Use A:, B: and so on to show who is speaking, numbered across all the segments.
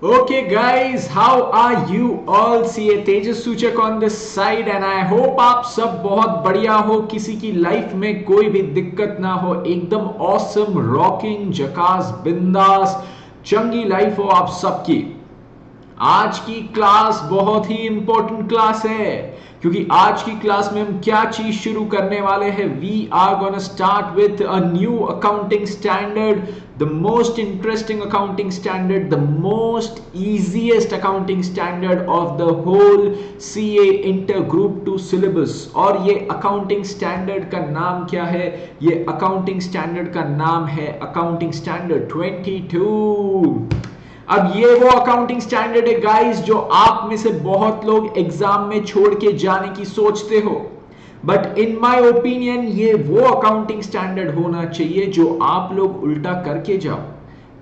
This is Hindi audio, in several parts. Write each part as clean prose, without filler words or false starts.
A: Okay, guys, how are you all? CA तेजस सूचक on this side and I hope आप सब बहुत बढ़िया हो, किसी की लाइफ में कोई भी दिक्कत ना हो, एकदम awesome, rocking, जकास, बिंदास, चंगी लाइफ हो आप सबकी। आज की क्लास बहुत ही इंपॉर्टेंट क्लास है क्योंकि आज की क्लास में हम क्या चीज शुरू करने वाले हैं। We are gonna start with a new accounting standard, the most interesting accounting standard, the most easiest accounting standard of the whole CA inter group two syllabus. और ये अकाउंटिंग स्टैंडर्ड का नाम क्या है? ये अकाउंटिंग स्टैंडर्ड का नाम है अकाउंटिंग स्टैंडर्ड 22। अब ये वो अकाउंटिंग स्टैंडर्ड है गाइस जो आप में से बहुत लोग एग्जाम में छोड़ के जाने की सोचते हो, बट इन माय ओपिनियन ये वो अकाउंटिंग स्टैंडर्ड होना चाहिए जो आप लोग उल्टा करके जाओ।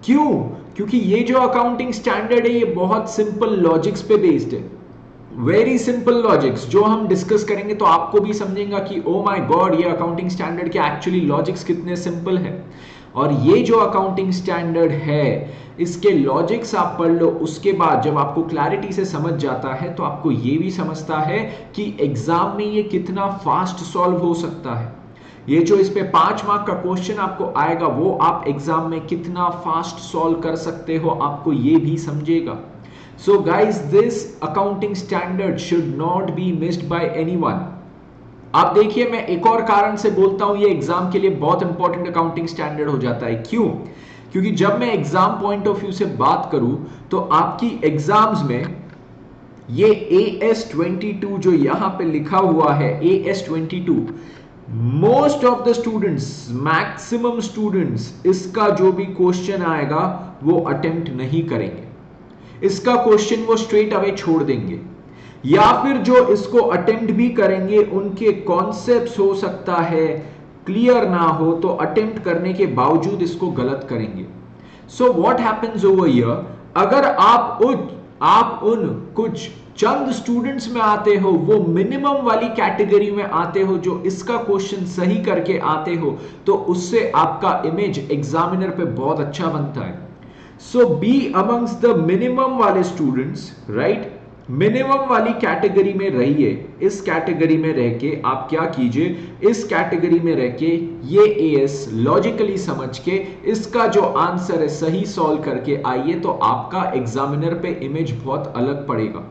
A: क्यों? क्योंकि ये जो अकाउंटिंग स्टैंडर्ड है ये बहुत सिंपल लॉजिक्स पे बेस्ड है, वेरी सिंपल लॉजिक्स जो हम डिस्कस करेंगे तो आपको भी समझेगा कि ओ माय गॉड ये अकाउंटिंग स्टैंडर्ड के एक्चुअली लॉजिक्स कितने सिंपल है। और ये जो अकाउंटिंग स्टैंडर्ड है इसके लॉजिक्स आप पढ़ लो, उसके बाद जब आपको क्लैरिटी से समझ जाता है तो आपको ये भी समझता है कि एग्जाम में ये कितना फास्ट सॉल्व हो सकता है। ये जो इस पे 5 मार्क का क्वेश्चन आपको आएगा वो आप एग्जाम में कितना फास्ट सॉल्व कर सकते हो आपको ये भी समझेगा। So guys, this accounting standard should not be missed by anyone. आप देखिए मैं एक और कारण से बोलता हूं ये एग्जाम के लिए बहुत इंपॉर्टेंट अकाउंटिंग स्टैंडर्ड हो जाता है। क्यों? क्योंकि जब मैं एग्जाम पॉइंट ऑफ व्यू से बात करूं तो आपकी एग्जाम्स में ये AS22 जो यहां पे लिखा हुआ है AS22, most of the students, maximum students इसका जो भी क्वेश्चन आएगा वो अटेम्प्ट नहीं करेंगे, इसका क्वेश्चन वो स्ट्रेट अवे छोड़ देंगे, या फिर जो इसको अटेम्प्ट भी करेंगे उनके कॉन्सेप्ट्स हो सकता है क्लियर ना हो तो अटेम्प्ट करने के बावजूद इसको गलत करेंगे। So what happens over here, अगर आप उन कुछ चंद स्टूडेंट्स में आते हो, वो मिनिमम वाली कैटेगरी में आते हो जो इसका क्वेश्चन सही करके आते हो, तो उससे आपका इमेज एग्जामिनर पे बहुत अच्छा बनता है। सो बी अमंग्स द मिनिमम वाले स्टूडेंट्स, राइट? मिनिमम वाली कैटेगरी में रहिए। इस कैटेगरी में रह के आप क्या कीजिए, इस कैटेगरी में रह के ये एएस लॉजिकली समझ के इसका जो आंसर है सही सॉल्व करके आइए, तो आपका एग्जामिनर पे इमेज बहुत अलग पड़ेगा।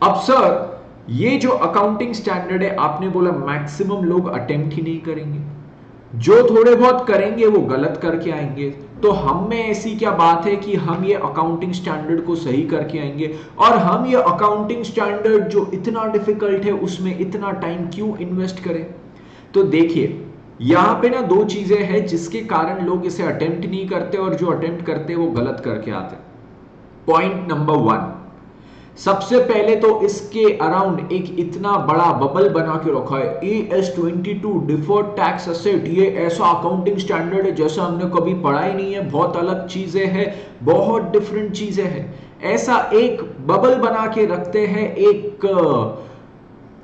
A: अब सर ये जो अकाउंटिंग स्टैंडर्ड है आपने बोला मैक्सिमम लोग अटेम्प्ट ही नहीं करेंगे, जो थोड़े बहुत करेंगे वो गलत करके आएंगे, तो हम में ऐसी क्या बात है कि हम ये अकाउंटिंग स्टैंडर्ड को सही करके आएंगे? और हम ये अकाउंटिंग स्टैंडर्ड जो इतना डिफिकल्ट है उसमें इतना टाइम क्यों इन्वेस्ट करें? तो देखिए यहां पे ना दो चीजें हैं जिसके कारण लोग इसे अटेम्प्ट नहीं करते और जो अटेम्प्ट करते वो गलत करके आते। पॉइंट नंबर 1, सबसे पहले तो इसके अराउंड एक इतना बड़ा बबल बना के रखा है, AS22 डिफर्ड टैक्स असेट। ये ऐसा अकाउंटिंग स्टैंडर्ड है जैसा हमने कभी पढ़ा ही नहीं है, बहुत अलग चीजें हैं, बहुत डिफरेंट चीजें हैं, ऐसा एक बबल बना के रखते हैं। एक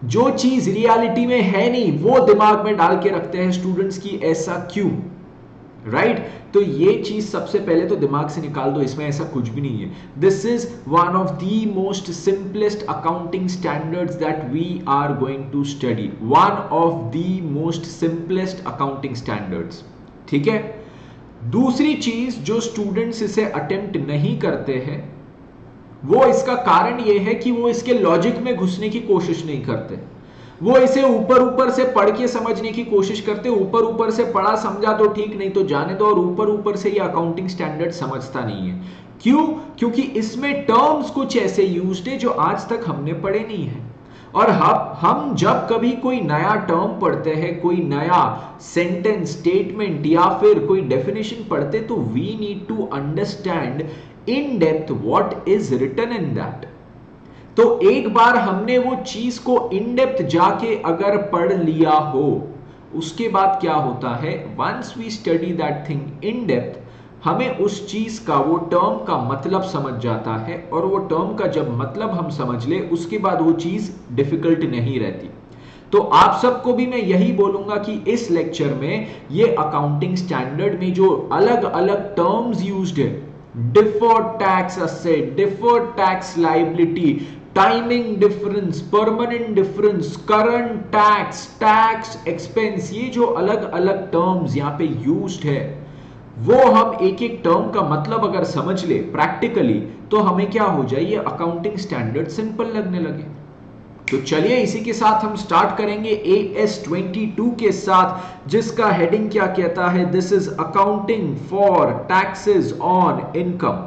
A: जो चीज रियलिटी में है नहीं वो दिमाग में डाल के रखते हैं स्टूडेंट्स की, ऐसा क्यों? राइट तो ये चीज सबसे पहले तो दिमाग से निकाल दो, इसमें ऐसा कुछ भी नहीं है। This is one of the most simplest accounting standards that we are going to study, one of the most simplest accounting standards. ठीक है, दूसरी चीज जो स्टूडेंट्स इसे अटेम्प्ट नहीं करते हैं वो इसका कारण ये है कि वो इसके लॉजिक में घुसने की कोशिश नहीं करते, वो इसे ऊपर ऊपर से पढ़ के समझने की कोशिश करते। ऊपर ऊपर से पढ़ा समझा तो ठीक, नहीं तो जाने दो। और ऊपर ऊपर से ये अकाउंटिंग स्टैंडर्ड समझता नहीं है। क्यों? क्योंकि इसमें टर्म्स कुछ ऐसे यूज्ड है जो आज तक हमने पढ़े नहीं है। और हम जब कभी कोई नया टर्म पढ़ते हैं, कोई नया सेंटेंस, स्टेटमेंट या फिर कोई डेफिनेशन पढ़ते, तो we need to understand in depth what is written in that. तो एक बार हमने वो चीज को इन डेप्थ जाके अगर पढ़ लिया हो, उसके बाद क्या होता है, once we study that thing in depth, हमें उस चीज का, वो टर्म का मतलब समझ जाता है। और वो टर्म का जब मतलब हम समझ ले उसके बाद वो चीज डिफिकल्ट नहीं रहती। तो आप सबको भी मैं यही बोलूंगा कि इस लेक्चर में ये अकाउंटिंग स्टैंडर्ड में जो अलग अलग टर्म्स यूज्ड है deferred tax asset, deferred tax liability, timing difference, permanent difference, current tax, tax expense, ये जो अलग अलग टर्म्स यहां पे यूज्ड है वो हम एक एक टर्म का मतलब अगर समझ ले प्रैक्टिकली तो हमें क्या हो जाए, ये अकाउंटिंग स्टैंडर्ड सिंपल लगने लगे। तो चलिए इसी के साथ हम स्टार्ट करेंगे AS22 के साथ, जिसका हेडिंग क्या कहता है, this is accounting for taxes on income.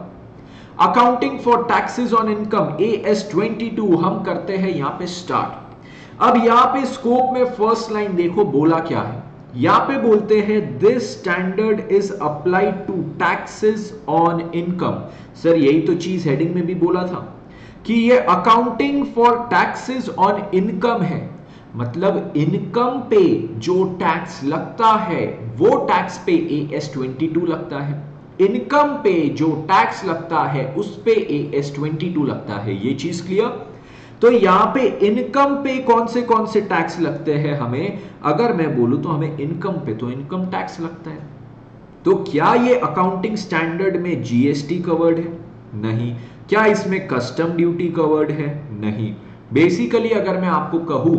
A: Accounting for taxes on income AS22 हम करते हैं यहां पे स्टार्ट। अब यहां पे स्कोप में फर्स्ट लाइन देखो बोला क्या है, यहां पे बोलते हैं this standard is applied to taxes on income. Sir यही तो चीज हेडिंग में भी बोला था कि ये accounting for taxes on income है, मतलब इनकम पे जो टैक्स लगता है वो टैक्स पे AS22 लगता है, इनकम पे जो टैक्स लगता है उस पे AS22 लगता है। ये चीज क्लियर? तो यहां पे इनकम पे कौन से टैक्स लगते हैं हमें, अगर मैं बोलूं तो हमें इनकम पे तो इनकम टैक्स लगता है। तो क्या ये अकाउंटिंग स्टैंडर्ड में जीएसटी कवर्ड है? नहीं। क्या इसमें कस्टम ड्यूटी कवर्ड है? नहीं। बेसिकली अगर मैं आपको कहूं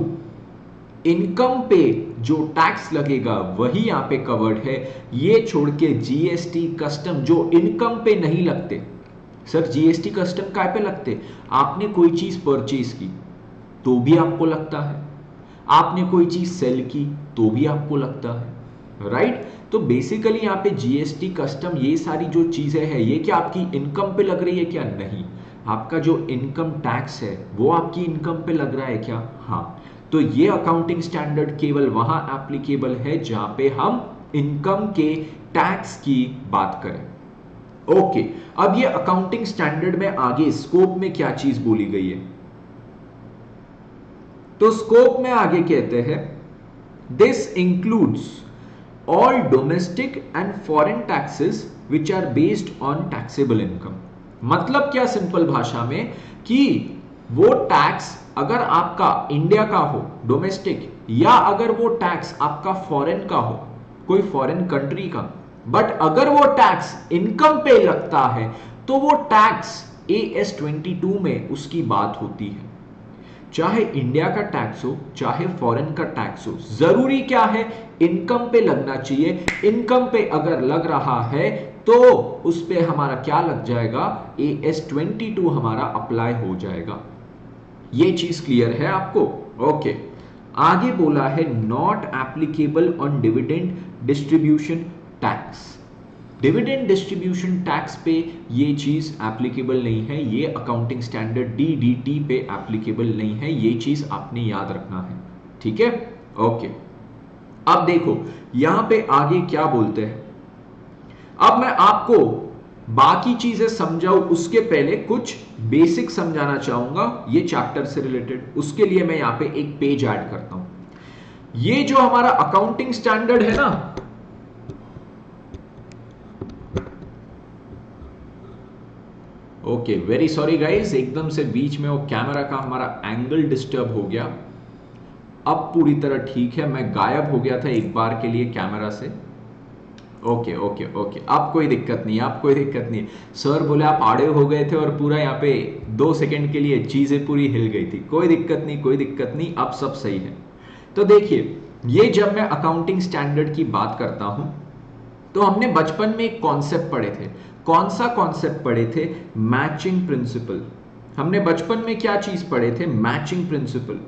A: इनकम पे जो टैक्स लगेगा वही यहां पे कवर्ड है, ये छोड़ के जीएसटी कस्टम जो इनकम पे नहीं लगते। सर जीएसटी कस्टम काय पे लगते? आपने कोई चीज परचेज की तो भी आपको लगता है, आपने कोई चीज सेल की तो भी आपको लगता है, राइट? तो बेसिकली यहां पे जीएसटी कस्टम ये सारी जो चीजें हैं ये क्या आपकी इनकम पे लग रही है क्या? नहीं। आपका जो इनकम टैक्स है वो आपकी इनकम पे लग रहा है क्या? हाँ। तो ये अकाउंटिंग स्टैंडर्ड केवल वहां एप्लीकेबल है जहां पे हम इनकम के टैक्स की बात करें। ओके, अब ये अकाउंटिंग स्टैंडर्ड में आगे स्कोप में क्या चीज बोली गई है, तो स्कोप में आगे कहते हैं this includes all domestic and foreign taxes which are based on taxable income. मतलब क्या सिंपल भाषा में कि वो टैक्स अगर आपका इंडिया का हो डोमेस्टिक, या अगर वो टैक्स आपका फॉरेन का हो कोई फॉरेन कंट्री का, बट अगर वो टैक्स इनकम पे लगता है तो वो टैक्स AS22 में उसकी बात होती है। चाहे इंडिया का टैक्स हो चाहे फॉरेन का टैक्स हो, जरूरी क्या है, इनकम पे लगना चाहिए। इनकम पे अगर लग रहा है तो उस पे हमारा क्या लग जाएगा, AS22 हमारा अप्लाई हो जाएगा। ये चीज क्लियर है आपको? ओके, आगे बोला है not applicable on dividend distribution tax. Dividend distribution tax पे ये चीज एप्लीकेबल नहीं है, ये अकाउंटिंग स्टैंडर्ड DDT पे एप्लीकेबल नहीं है, ये चीज आपने याद रखना है, ठीक है? ओके, अब देखो यहां पे आगे क्या बोलते हैं। अब मैं आपको बाकी चीजें समझाऊं उसके पहले कुछ बेसिक समझाना चाहूंगा ये चैप्टर से रिलेटेड, उसके लिए मैं यहां पे एक पेज ऐड करता हूं। ये जो हमारा अकाउंटिंग स्टैंडर्ड है ना, ओके वेरी सॉरी गाइस, एकदम से बीच में वो कैमरा का हमारा एंगल डिस्टर्ब हो गया। अब पूरी तरह ठीक है, मैं गायब हो गया था एक बार के लिए कैमरा से। ओके ओके ओके, अब कोई दिक्कत नहीं, अब कोई दिक्कत नहीं। सर बोले आप आड़े हो गए थे और पूरा यहाँ पे 2 सेकंड के लिए चीजें पूरी हिल गई थी। कोई दिक्कत नहीं, कोई दिक्कत नहीं, अब सब सही है। तो देखिए, ये जब मैं अकाउंटिंग स्टैंडर्ड की बात करता हूं तो हमने बचपन में एक कॉन्सेप्ट पढ़े थे। कौन सा कॉन्सेप्ट पढ़े थे? Matching principal. हमने बचपन में क्या चीज पढ़े थे? Matching principal.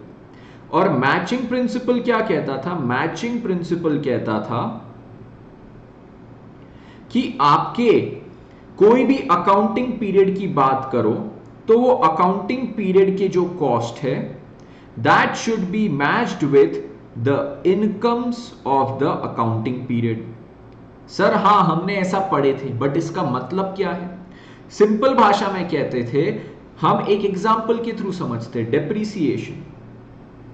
A: और मैचिंग प्रिंसिपल क्या कहता था? मैचिंग प्रिंसिपल कहता था कि आपके कोई भी अकाउंटिंग पीरियड की बात करो तो वो अकाउंटिंग पीरियड के जो कॉस्ट है that should be matched with the incomes of the accounting period. Sir हाँ, हमने ऐसा पढ़े थे, बट इसका मतलब क्या है? सिंपल भाषा में कहते थे, हम एक एग्जाम्पल के थ्रू समझते, डेप्रिसिएशन,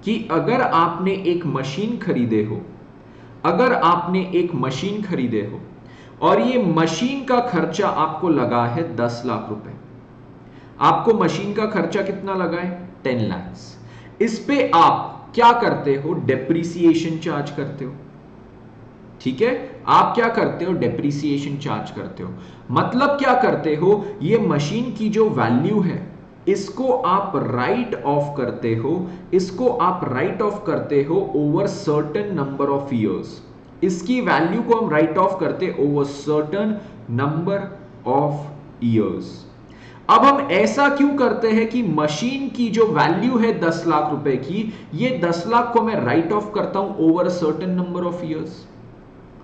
A: कि अगर आपने एक मशीन खरीदे हो, अगर आपने एक मशीन खरीदे हो और ये मशीन का खर्चा आपको लगा है 10 लाख रुपए, आपको मशीन का खर्चा कितना लगा है? 10 लाख। इस पे आप क्या करते हो? डेप्रिसिएशन चार्ज करते हो, ठीक है, आप क्या करते हो, डेप्रिसिएशन चार्ज करते हो। मतलब क्या करते हो, ये मशीन की जो वैल्यू है इसको आप राइट ऑफ करते हो, इसको आप राइट ऑफ करते हो over certain number of years. इसकी वैल्यू को हम राइट ऑफ करते over certain number of years. अब हम ऐसा क्यों करते हैं कि मशीन की जो वैल्यू है 10 लाख रुपए की, ये 10 लाख को मैं राइट ऑफ करता हूं over certain number of years.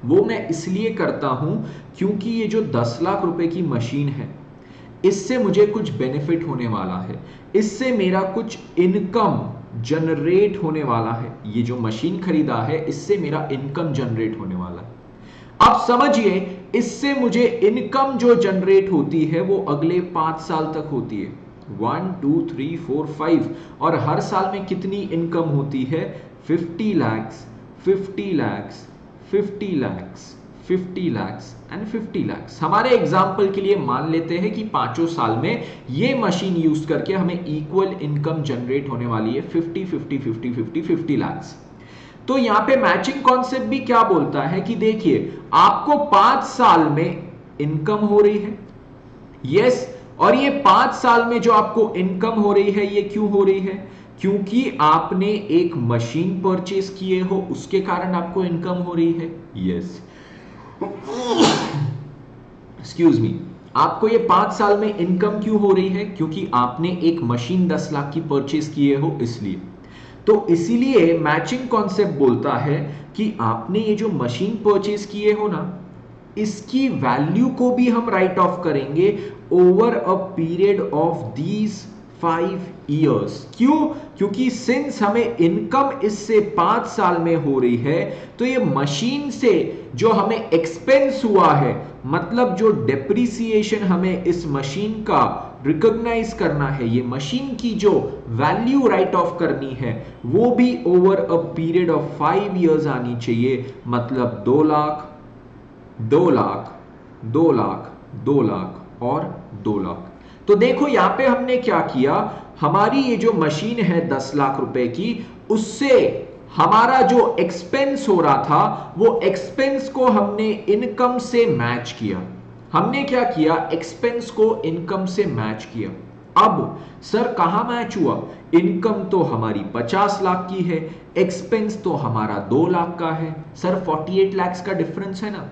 A: वो मैं इसलिए करता हूं क्योंकि ये जो 10 लाख रुपए की मशीन है इससे मुझे कुछ बेनिफिट होने वाला है, इससे मेरा कुछ इनकम जनरेट होने वाला है। ये जो मशीन खरीदा है इससे मेरा इनकम जनरेट होने वाला है। अब समझिए, इससे मुझे इनकम जो जनरेट होती है वो अगले 5 साल तक होती है, 1 2 3 4 5, और हर साल में कितनी इनकम होती है, 50 lakhs 50 lakhs 50 lakhs 50 lakhs and 50 lakhs। हमारे एग्जाम्पल के लिए मान लेते हैं कि 5 साल में ये मशीन यूज करके हमें इक्वल इनकम जनरेट होने वाली है 50 50 50 50 50 lakhs। तो यहां पे मैचिंग कॉन्सेप्ट भी क्या बोलता है कि देखिए, आपको 5 साल में इनकम हो रही है, यस, और ये 5 साल में जो आपको इनकम हो रही है ये क्यों हो रही है, क्योंकि आपने एक मशीन परचेस किए हो, उसके कारण आपको इनकम हो रही है, यस। एक्सक्यूज मी, आपको ये 5 साल में इनकम क्यों हो रही है, क्योंकि आपने एक मशीन 10 लाख की परचेस किए हो इसलिए। तो इसीलिए मैचिंग कॉन्सेप्ट बोलता है कि आपने ये जो मशीन परचेस किए हो ना, इसकी वैल्यू को भी हम राइट ऑफ करेंगे over a period of these 5 years. क्यों, क्योंकि सिंस हमें इनकम इससे 5 साल में हो रही है, तो ये मशीन से जो हमें एक्सपेंस हुआ है, मतलब जो डेप्रिसिएशन हमें इस मशीन का रिकॉग्नाइज करना है, ये मशीन की जो वैल्यू राइट ऑफ करनी है, वो भी over a period of 5 years आनी चाहिए। मतलब 2 लाख 2 लाख 2 लाख 2 लाख और 2 लाख। तो देखो यहां पे हमने क्या किया, हमारी ये जो मशीन है 10 लाख रुपए की, उससे हमारा जो एक्सपेंस हो रहा था वो एक्सपेंस को हमने इनकम से मैच किया। हमने क्या किया, एक्सपेंस को इनकम से मैच किया। अब सर कहां मैच हुआ, इनकम तो हमारी 50 लाख की है, एक्सपेंस तो हमारा 2 लाख का है, सर 48 लाख का डिफरेंस है ना।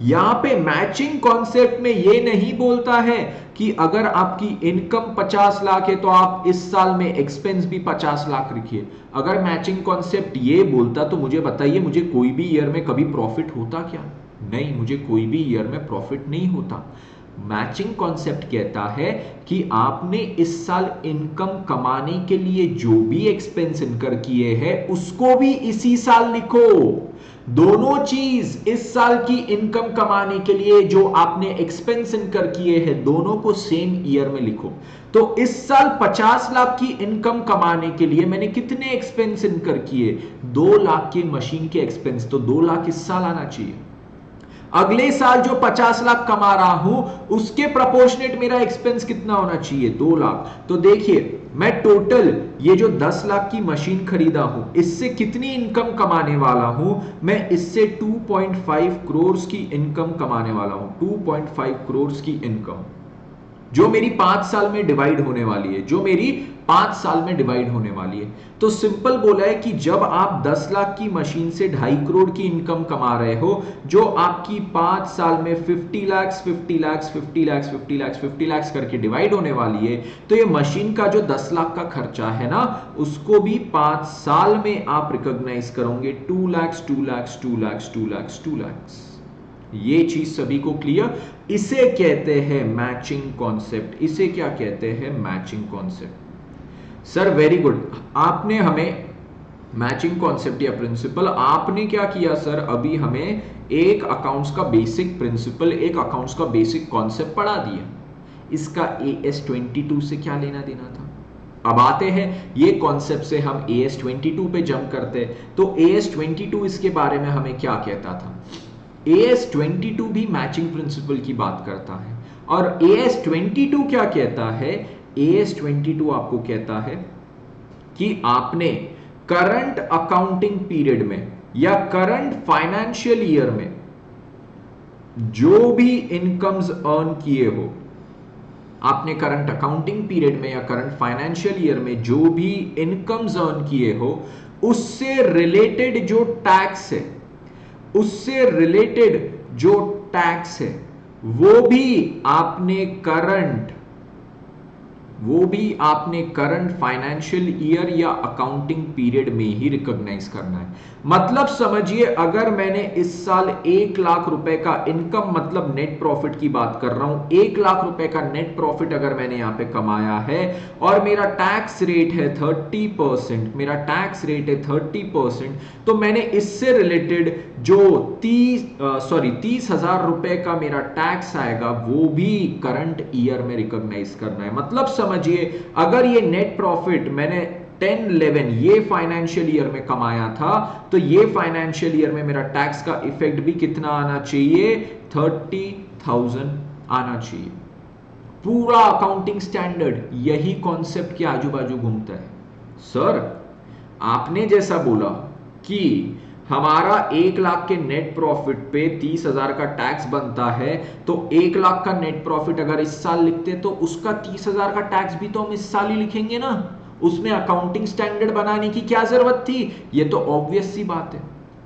A: यहां पे मैचिंग कॉन्सेप्ट में ये नहीं बोलता है कि अगर आपकी इनकम 50 लाख है तो आप इस साल में एक्सपेंस भी 50 लाख रखिए। अगर मैचिंग कॉन्सेप्ट ये बोलता तो मुझे बताइए, मुझे कोई भी ईयर में कभी प्रॉफिट होता क्या? नहीं, मुझे कोई भी ईयर में प्रॉफिट नहीं होता। मैचिंग कॉन्सेप्ट कहता है कि आपने इस साल इनकम कमाने के लिए जो भी एक्सपेंस इनकर किए हैं उसको भी इसी साल लिखो। दोनों चीज, इस साल की इनकम कमाने के लिए जो आपने एक्सपेंस इनकर किए हैं दोनों को सेम ईयर में लिखो। तो इस साल 50 लाख की इनकम कमाने के लिए मैंने कितने एक्सपेंस इनकर किए, 2 लाख की मशीन के एक्सपेंस, तो 2 लाख इस साल आना चाहिए। अगले साल जो 50 लाख कमा रहा हूं उसके प्रोपोर्शनेट मेरा एक्सपेंस कितना होना चाहिए, 2 लाख। तो देखिए मैं टोटल ये जो 10 लाख की मशीन खरीदा हूं इससे कितनी इनकम कमाने वाला हूं, मैं इससे 2.5 करोड़ की इनकम कमाने वाला हूं। 2.5 करोड़ की इनकम जो मेरी 5 साल में डिवाइड होने वाली है, जो मेरी 5 साल में डिवाइड होने वाली है। तो सिंपल बोला है कि जब आप 10 लाख की मशीन से 2.5 करोड़ की इनकम कमा रहे हो, जो आपकी 5 साल में 50 लाख 50 लाख 50 लाख 50 लाख 50 लाख करके डिवाइड होने वाली है, तो ये मशीन का जो 10 लाख का खर्चा है ना, उसको भी 5 साल में आप रिकॉग्नाइज करोगे 2 लाख 2 लाख 2 लाख 2 लाख 2 लाख। ये चीज सभी को क्लियर? इसे कहते हैं मैचिंग कॉन्सेप्ट। इसे क्या कहते हैं, matching concept. Sir very good, आपने हमें मैचिंग कॉन्सेप्ट या प्रिंसिपल आपने क्या किया सर, अभी हमें एक अकाउंट्स का बेसिक प्रिंसिपल, एक अकाउंट्स का बेसिक कॉन्सेप्ट पढ़ा दिया। इसका AS22 से क्या लेना देना था? अब आते हैं ये कॉन्सेप्ट से हम AS22 पे जंप करते हैं। तो AS22 इसके बारे में हमें क्या कहता था? AS22 भी मैचिंग प्रिंसिपल की बात करता है। और AS22 क्या कहता है? AS22 आपको कहता है कि आपने करंट अकाउंटिंग पीरियड में या करंट फाइनेंशियल ईयर में जो भी इनकम्स अर्न किए हो, आपने करंट अकाउंटिंग पीरियड में या करंट फाइनेंशियल ईयर में जो भी इनकम्स अर्न किए हो, उससे रिलेटेड जो टैक्स है, उससे रिलेटेड जो टैक्स है वो भी आपने करंट फाइनेंशियल ईयर या अकाउंटिंग पीरियड में ही रिकॉग्नाइज करना है। मतलब समझिए, अगर मैंने इस साल 1 लाख रुपए का इनकम, मतलब नेट प्रॉफिट की बात कर रहा हूं, 1 लाख रुपए का नेट प्रॉफिट अगर मैंने यहां पे कमाया है और मेरा टैक्स रेट है 30%, मेरा टैक्स रेट है 30%, तो मैंने इससे रिलेटेड जो 30,000 रुपए का मेरा टैक्स आएगा वो भी करंट ईयर में रिकॉग्नाइज करना है। मतलब समझिए, अगर ये नेट प्रॉफिट मैंने 10-11 ये फाइनेंशियल ईयर में कमाया था, तो ये फाइनेंशियल ईयर में मेरा टैक्स का इफेक्ट भी कितना आना चाहिए? 30,000 आना चाहिए। पूरा अकाउंटिंग स्टैंडर्ड यही कॉन्सेप्ट के आजू बाजू घूमता है। सर, आपने जैसा बोला कि हमारा 1 लाख के नेट प्रॉफिट पे 30,000 का टैक्स बनता है, तो 1 लाख का नेट प्रॉफिट अगर इस साल लिखते तो उसका 30,000 का टैक्स भी तो हम इस साल ही लिखेंगे ना। उसमें अकाउंटिंग स्टैंडर्ड बनाने की क्या जरूरत थी? ये तो ऑब्वियस सी बात है।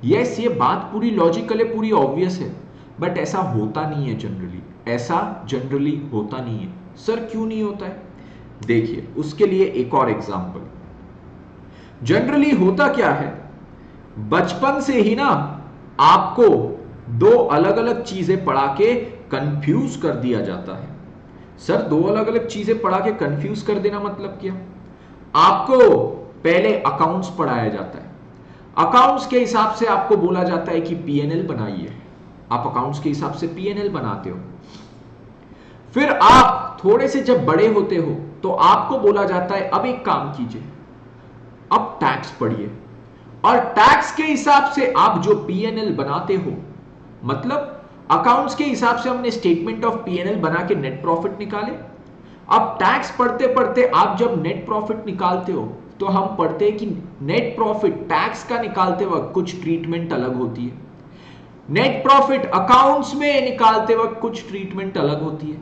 A: यस, ये बात पूरी लॉजिकल है, पूरी ऑब्वियस है, बट ऐसा होता नहीं है जनरली। ऐसा जनरली होता नहीं है। सर, क्यों नहीं होता है? देखिए, उसके लिए एक और एग्जांपल। जनरली होता क्या है, बचपन से ही ना आपको दो अलग अलग चीजें पढ़ा के कंफ्यूज कर दिया जाता है। सर, दो अलग अलग चीजें पढ़ा के कंफ्यूज कर देना मतलब क्या? आपको पहले अकाउंट्स पढ़ाया जाता है। अकाउंट्स के हिसाब से आपको बोला जाता है कि पीएनएल बनाइए। आप अकाउंट्स के हिसाब से पीएनएल बनाते हो। फिर आप थोड़े से जब बड़े होते हो तो आपको बोला जाता है अब एक काम कीजिए, अब टैक्स पढ़िए, और टैक्स के हिसाब से आप जो पीएनएल बनाते हो, मतलब अकाउंट्स के हिसाब से हमने स्टेटमेंट ऑफ पीएनएल बना के नेट प्रॉफिट निकाले। अब टैक्स पढ़ते पढ़ते आप जब नेट प्रॉफिट निकालते हो तो हम पढ़ते हैं कि नेट प्रॉफिट टैक्स का निकालते वक्त कुछ ट्रीटमेंट अलग होती है, नेट प्रॉफिट अकाउंट्स में निकालते वक्त कुछ ट्रीटमेंट अलग होती है।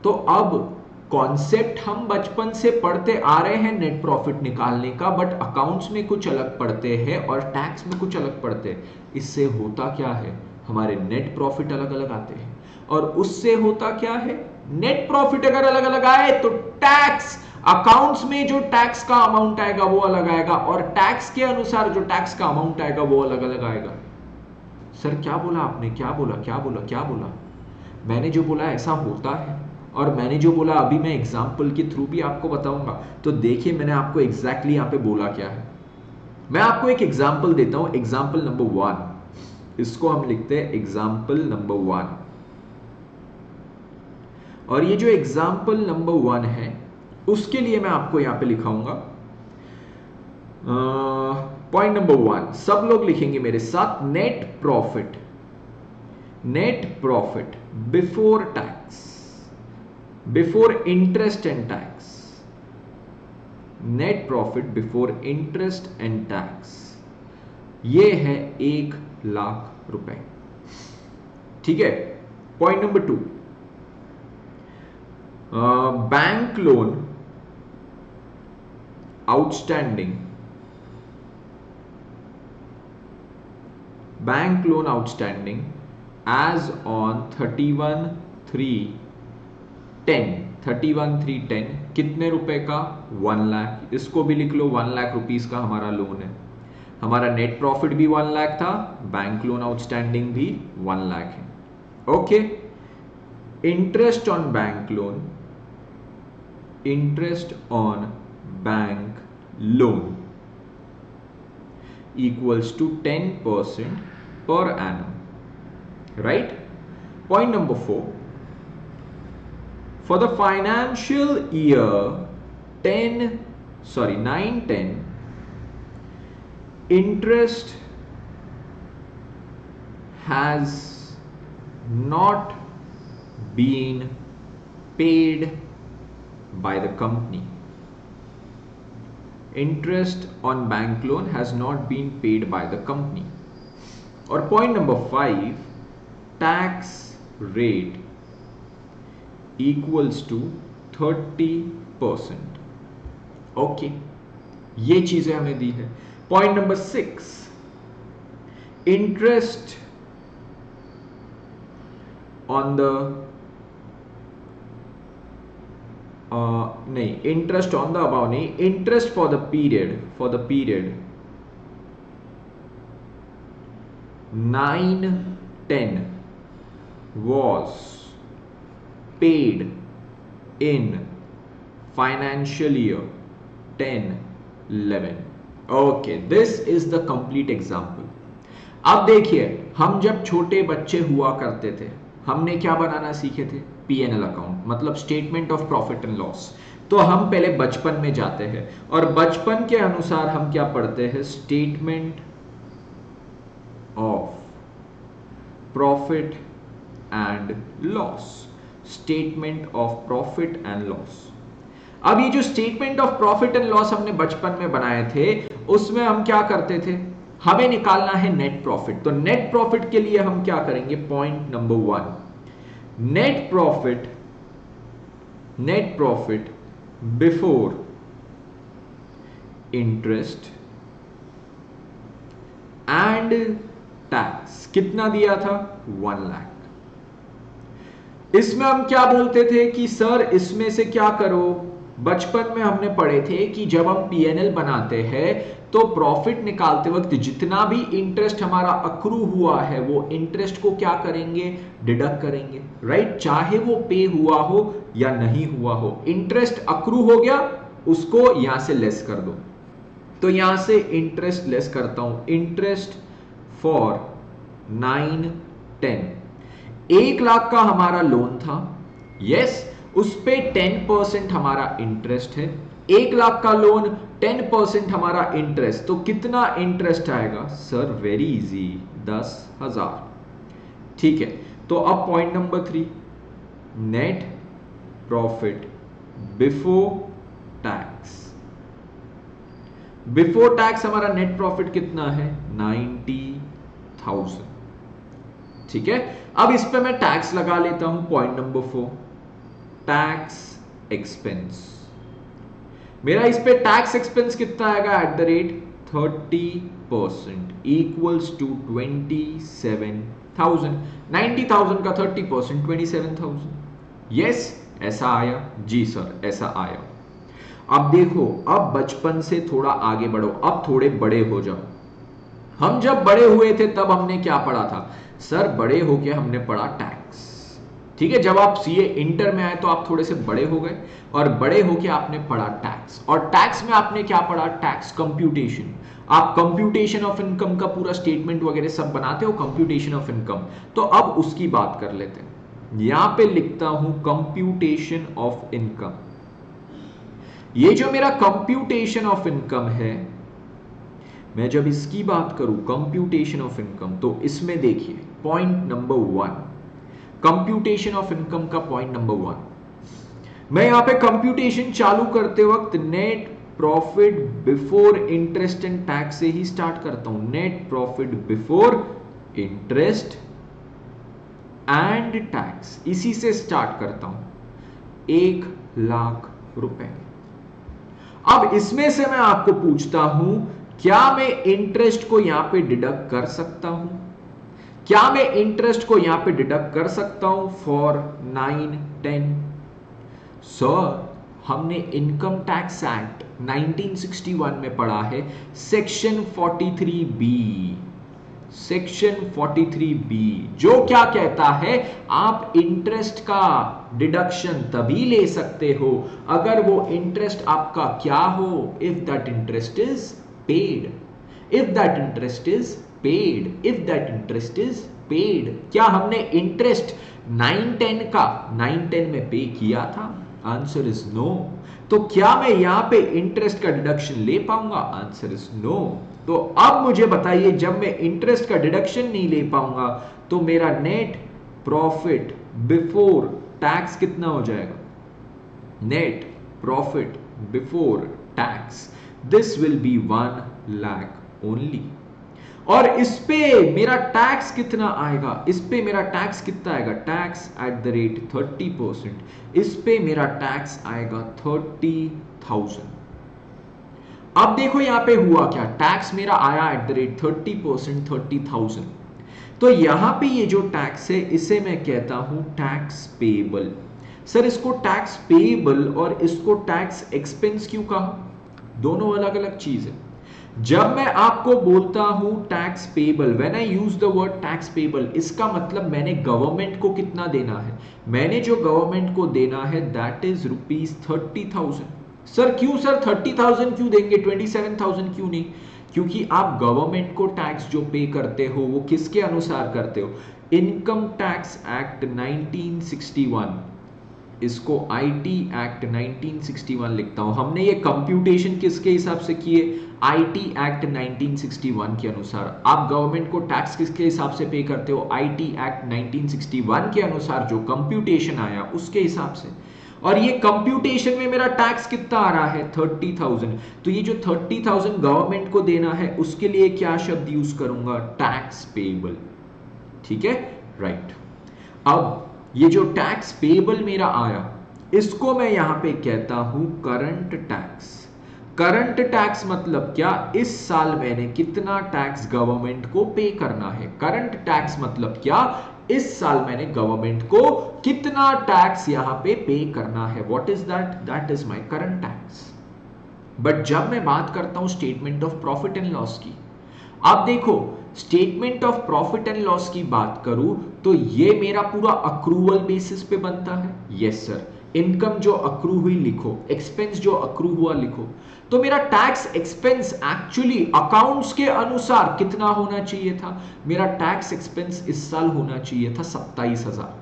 A: तो अब कॉन्सेप्ट हम बचपन से पढ़ते आ रहे हैं नेट प्रॉफिट निकालने का, बट अकाउंट्स में कुछ अलग पढ़ते हैं और टैक्स में कुछ अलग पढ़ते हैं। इससे होता क्या है, हमारे नेट प्रॉफिट अलग अलग आते हैं, और उससे होता क्या है, नेट प्रॉफिट अगर अलग अलग आए तो टैक्स, अकाउंट्स में जो टैक्स का अमाउंट आएगा वो अलग आएगा, और टैक्स के अनुसार जो टैक्स का अमाउंट आएगा वो अलग अलग आएगा। सर, क्या बोला आपने? क्या बोला, क्या बोला, क्या बोला? मैंने जो बोला ऐसा होता है, और मैंने जो बोला अभी मैं एग्जाम्पल के थ्रू भी आपको बताऊंगा। तो देखिए, मैंने आपको एग्जैक्टली यहां पे बोला क्या है। मैं आपको एक एग्जाम्पल देता हूं, एग्जाम्पल नंबर 1। इसको हम लिखते हैं एग्जाम्पल नंबर 1। और ये जो एग्जाम्पल नंबर 1 है, उसके लिए मैं आपको यहां पे लिखाऊंगा पॉइंट नंबर 1। सब लोग लिखेंगे मेरे साथ, net profit, net profit before tax, before interest and tax, net profit before interest and tax, ये है 1 लाख रुपए। ठीक है। Point number 2, bank loan outstanding, bank loan outstanding as on 31/3/10 कितने रुपए का? 1 लाख। इसको भी लिख लो, 1 लाख रुपीस का हमारा लोन है। हमारा नेट प्रॉफिट भी 1 लाख था, बैंक लोन आउटस्टैंडिंग भी 1 लाख है। Okay. Interest on bank loan, interest on bank loan equals to 10% per annum, right? Point number 4, for the financial year 9-10, interest has not been paid by the company. Interest on bank loan has not been paid by the company. और point number 5, tax rate equals to 30%। Okay, ये चीजें हमें दी है। Point number 6, interest on the नहीं, इंटरेस्ट ऑन द अबाउ नहीं, interest for the period 9-10 was paid in financial year 10-11। Okay, this is the complete example. अब देखिए, हम जब छोटे बच्चे हुआ करते थे, हमने क्या बनाना सीखे थे? पीएनएल अकाउंट, मतलब statement of profit and loss. तो हम पहले बचपन में जाते हैं और बचपन के अनुसार हम क्या पढ़ते हैं? Statement of profit and loss, statement of profit and loss. अब ये जो statement of profit and loss हमने बचपन में बनाए थे, उसमें हम क्या करते थे? हमें निकालना है नेट प्रॉफिट। तो नेट प्रॉफिट के लिए हम क्या करेंगे? Point number 1, net profit before interest and tax कितना दिया था? 1 लाख। इसमें हम क्या बोलते थे कि सर इसमें से क्या करो? बचपन में हमने पढ़े थे कि जब हम पीएनएल बनाते हैं तो प्रॉफिट निकालते वक्त जितना भी इंटरेस्ट हमारा अक्रू हुआ है वो इंटरेस्ट को क्या करेंगे? डिडक्ट करेंगे, राइट? चाहे वो पे हुआ हो या नहीं हुआ हो, इंटरेस्ट अक्रू हो गया, उसको यहां से लेस कर दो। तो यहां से इंटरेस्ट लेस करता हूं, इंटरेस्ट फॉर 9-10, 1 लाख का हमारा लोन था, यस, उस पे 10% हमारा इंटरेस्ट है। 1 लाख का लोन, 10% हमारा इंटरेस्ट, तो कितना इंटरेस्ट आएगा? Sir very easy, 10,000। ठीक है, तो अब point number 3, net profit before tax. Before tax हमारा नेट प्रॉफिट कितना है? 90,000। ठीक है, अब इस पे मैं टैक्स लगा लेता हूं। Point number 4, tax expense. मेरा इस पे टैक्स एक्सपेंस कितना आएगा? At the rate 30% equals to 27,000। 90,000 का 30% 27,000। यस, ऐसा आया जी सर, ऐसा आया। अब देखो, अब बचपन से थोड़ा आगे बढ़ो, अब थोड़े बड़े हो जाओ। हम जब बड़े हुए थे तब हमने क्या पढ़ा था? सर बड़े होके हमने पढ़ा टैक्स। ठीक है, जब आप सीए इंटर में आए तो आप थोड़े से बड़े हो गए और बड़े होके आपने पढ़ा टैक्स। और टैक्स में आपने क्या पढ़ा? Tax computation. आप कंप्यूटेशन ऑफ इनकम का पूरा स्टेटमेंट वगैरह सब बनाते हो, कंप्यूटेशन ऑफ इनकम। तो अब उसकी बात कर लेते हैं। यहां पे लिखता हूं कंप्यूटेशन ऑफ इनकम। ये जो मेरा कंप्यूटेशन ऑफ इनकम है, मैं जब इसकी बात करूं कंप्यूटेशन ऑफ इनकम, तो इसमें देखिए point number 1, computation of income का पॉइंट नंबर 1, मैं यहां पे कंप्यूटेशन चालू करते वक्त net profit before interest and tax से ही स्टार्ट करता हूं। Net profit before interest and tax, इसी से स्टार्ट करता हूं। 1 लाख रुपए। अब इसमें से मैं आपको पूछता हूं, क्या मैं इंटरेस्ट को यहां पे डिडक्ट कर सकता हूं? क्या मैं इंटरेस्ट को यहां पे डिडक्ट कर सकता हूं फॉर 9-10? सर हमने इनकम टैक्स एक्ट 1961 में पढ़ा है, सेक्शन 43B। सेक्शन 43B जो क्या कहता है? आप इंटरेस्ट का डिडक्शन तभी ले सकते हो अगर वो इंटरेस्ट आपका क्या हो? If that interest is paid, if that interest is paid, if that interest is paid. क्या हमने इंटरेस्ट 9-10 का 9-10 में पे किया था? Answer is no. तो क्या मैं यहां पे इंटरेस्ट का डिडक्शन ले पाऊंगा? Answer is no. तो अब मुझे बताइए, जब मैं इंटरेस्ट का डिडक्शन नहीं ले पाऊंगा तो मेरा नेट प्रॉफिट बिफोर टैक्स कितना हो जाएगा? Net profit before tax, this will be 1 lakh only. और इस पे मेरा टैक्स कितना आएगा, इस पे मेरा टैक्स कितना आएगा, टैक्स एट द रेट 30%, इस पे मेरा टैक्स आएगा 30,000। अब देखो यहां पे हुआ क्या, टैक्स मेरा आया एट द रेट 30%, 30,000। तो यहां पे ये जो टैक्स है इसे मैं कहता हूं टैक्स पेएबल। सर इसको टैक्स पेएबल और इसको टैक्स एक्सपेंस क्यों कहा, दोनों अलग अलग चीज है। जब मैं आपको बोलता हूं tax payable, when I use the word tax payable, इसका मतलब मैंने गवर्नमेंट को कितना देना है, मैंने जो गवर्नमेंट को देना है दैट इज ₹30,000। सर क्यों सर 30,000 क्यों देंगे, 27,000 क्यों नहीं, क्योंकि आप गवर्नमेंट को टैक्स जो पे करते हो वो किसके अनुसार करते हो, इनकम टैक्स एक्ट 1961, इसको आईटी एक्ट 1961 लिखता हूं। हमने ये कंप्यूटेशन किसके हिसाब से किए, आईटी एक्ट 1961 के अनुसार। आप गवर्नमेंट को टैक्स किसके हिसाब से पे करते हो, आईटी एक्ट 1961 के अनुसार जो कंप्यूटेशन आया उसके हिसाब से। और ये कंप्यूटेशन में मेरा टैक्स कितना आ रहा है, 30,000। तो ये जो 30,000 गवर्नमेंट को देना है उसके लिए क्या शब्द यूज करूंगा, टैक्स पेएबल। ठीक है, राइट। अब ये जो टैक्स पेएबल मेरा आया इसको मैं यहां पे कहता हूं करंट टैक्स। करंट टैक्स मतलब क्या, इस साल मैंने कितना टैक्स गवर्नमेंट को पे करना है। करंट टैक्स मतलब क्या, इस साल मैंने गवर्नमेंट को कितना टैक्स यहां पे करना है। What is that, that is my current tax. But जब मैं बात करता हूं statement of profit and loss की, आप देखो statement of profit and loss की बात करूं तो ये मेरा पूरा अक्रूवल बेसिस पे बनता है। यस सर, इनकम जो अक्रू हुई लिखो, एक्सपेंस जो अक्रू हुआ लिखो। तो मेरा टैक्स एक्सपेंस एक्चुअली अकाउंट्स के अनुसार कितना होना चाहिए था, मेरा टैक्स एक्सपेंस इस साल होना चाहिए था 27,000।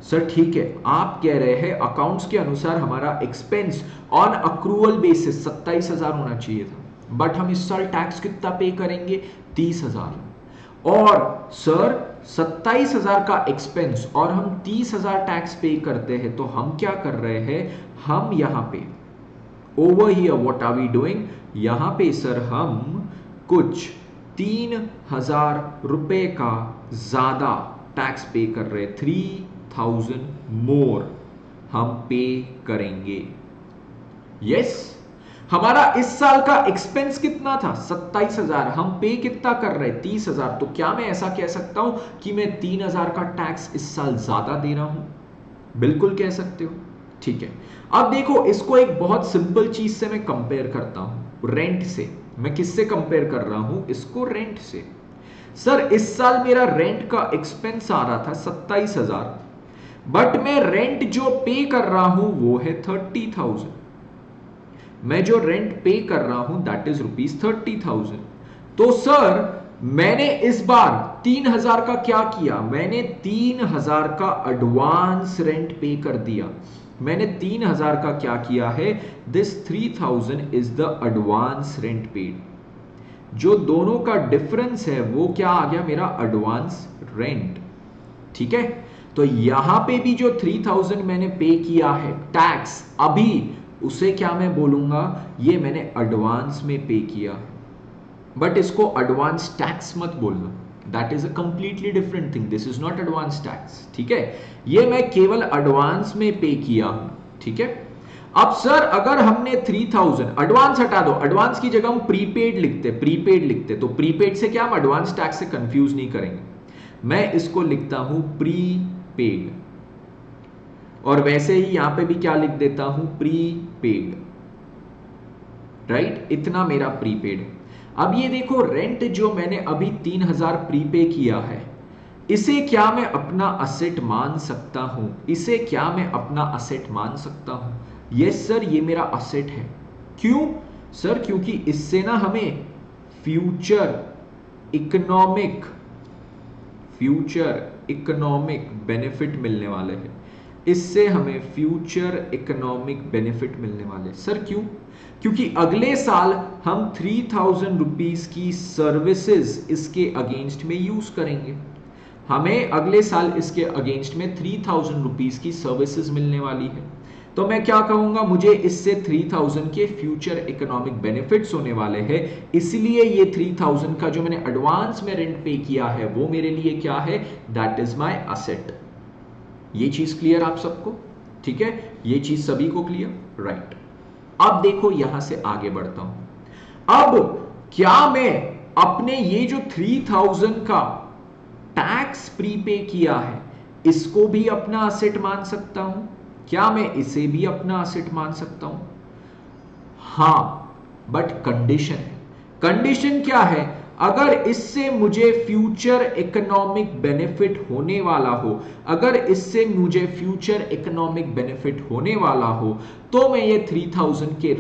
A: सर ठीक है, आप कह रहे हैं अकाउंट्स के अनुसार हमारा एक्सपेंस ऑन अक्रूवल बेसिस 27,000 होना चाहिए था, बट हम इस साल टैक्स कितना पे करेंगे, 30,000। और सर 27,000 का एक्सपेंस और हम 30,000 टैक्स पे करते हैं, तो हम क्या कर रहे हैं, हम यहां पे over here what are we doing, यहां पे सर हम कुछ 3,000 रुपए का ज्यादा टैक्स पे कर रहे हैं, 3,000 मोर हम पे करेंगे। यस, हमारा इस साल का एक्सपेंस कितना था, 27,000, हम पे कितना कर रहे हैं, 30,000। तो क्या मैं ऐसा कह सकता हूं कि मैं 3,000 का टैक्स इस साल ज्यादा दे रहा हूं, बिल्कुल कह सकते हो। ठीक है, अब देखो इसको एक बहुत सिंपल चीज से मैं कंपेयर करता हूं, रेंट से। मैं किससे कंपेयर कर रहा हूं, इसको रेंट से। सर इस साल मेरा रेंट का एक्सपेंस आ रहा था 27,000, बट मैं रेंट जो पे कर रहा हूं वो है 30,000। मैं जो रेंट पे कर रहा हूं दैट इज ₹30,000। तो सर मैंने इस बार 3,000 का क्या किया, मैंने 3,000 का एडवांस रेंट पे कर दिया। मैंने 3,000 का क्या किया है, this 3,000 is the advance rent paid. जो दोनों का डिफरेंस है वो क्या आ गया, मेरा एडवांस रेंट। ठीक है, तो यहां पे भी जो 3,000 मैंने पे किया है टैक्स अभी, उसे क्या मैं बोलूंगा, ये मैंने एडवांस में पे किया। बट इसको एडवांस टैक्स मत बोलना, that is a completely different thing, this is not advance tax. ठीक है, ये मैं केवल एडवांस में पे किया हूं। ठीक है, अब सर अगर हमने 3,000 एडवांस हटा दो, एडवांस की जगह हम प्रीपेड लिखते, प्रीपेड लिखते, तो प्रीपेड से क्या हम एडवांस टैक्स से कंफ्यूज नहीं करेंगे। मैं इसको लिखता हूं प्रीपेड, और वैसे ही यहां पे भी क्या लिख देता हूं, प्रीपेड। राइट, इतना मेरा प्रीपेड है। अब ये देखो रेंट जो मैंने अभी 3,000 प्रीपे किया है, इसे क्या मैं अपना असेट मान सकता हूं, इसे क्या मैं अपना असेट मान सकता हूं। यस सर, ये मेरा असेट है। क्यों सर, क्योंकि इससे ना हमें फ्यूचर इकोनॉमिक बेनिफिट मिलने वाले हैं, इससे हमें फ्यूचर इकोनॉमिक बेनिफिट मिलने वाले। सर क्यों, क्योंकि अगले साल हम 3,000 रुपीज की सर्विसेज इसके अगेंस्ट में यूज करेंगे। हमें अगले साल इसके अगेंस्ट में 3,000 रुपीज की सर्विसेज मिलने वाली है। तो मैं क्या कहूंगा, मुझे इससे 3000 के फ्यूचर इकोनॉमिक बेनिफिट्स होने वाले हैं, इसलिए ये 3000 का जो मैंने एडवांस में रेंट पे किया है वो मेरे लिए क्या है, दैट इज माय असेट। ये चीज क्लियर आप सबको? ठीक है, ये चीज सभी को क्लियर, राइट। अब देखो यहां से आगे बढ़ता हूं। अब क्या मैं अपने ये जो 3000 का टैक्स प्रीपे किया है इसको भी अपना असेट मान सकता हूं? क्या मैं इसे भी अपना असेट मान सकता हूं? हां, बट कंडीशन है। कंडीशन क्या है? अगर इससे मुझे फ्यूचर इकोनॉमिक बेनिफिट होने वाला हो, अगर इससे मुझे फ्यूचर इकोनॉमिक बेनिफिट होने वाला हो, तो मैं ये 3000 के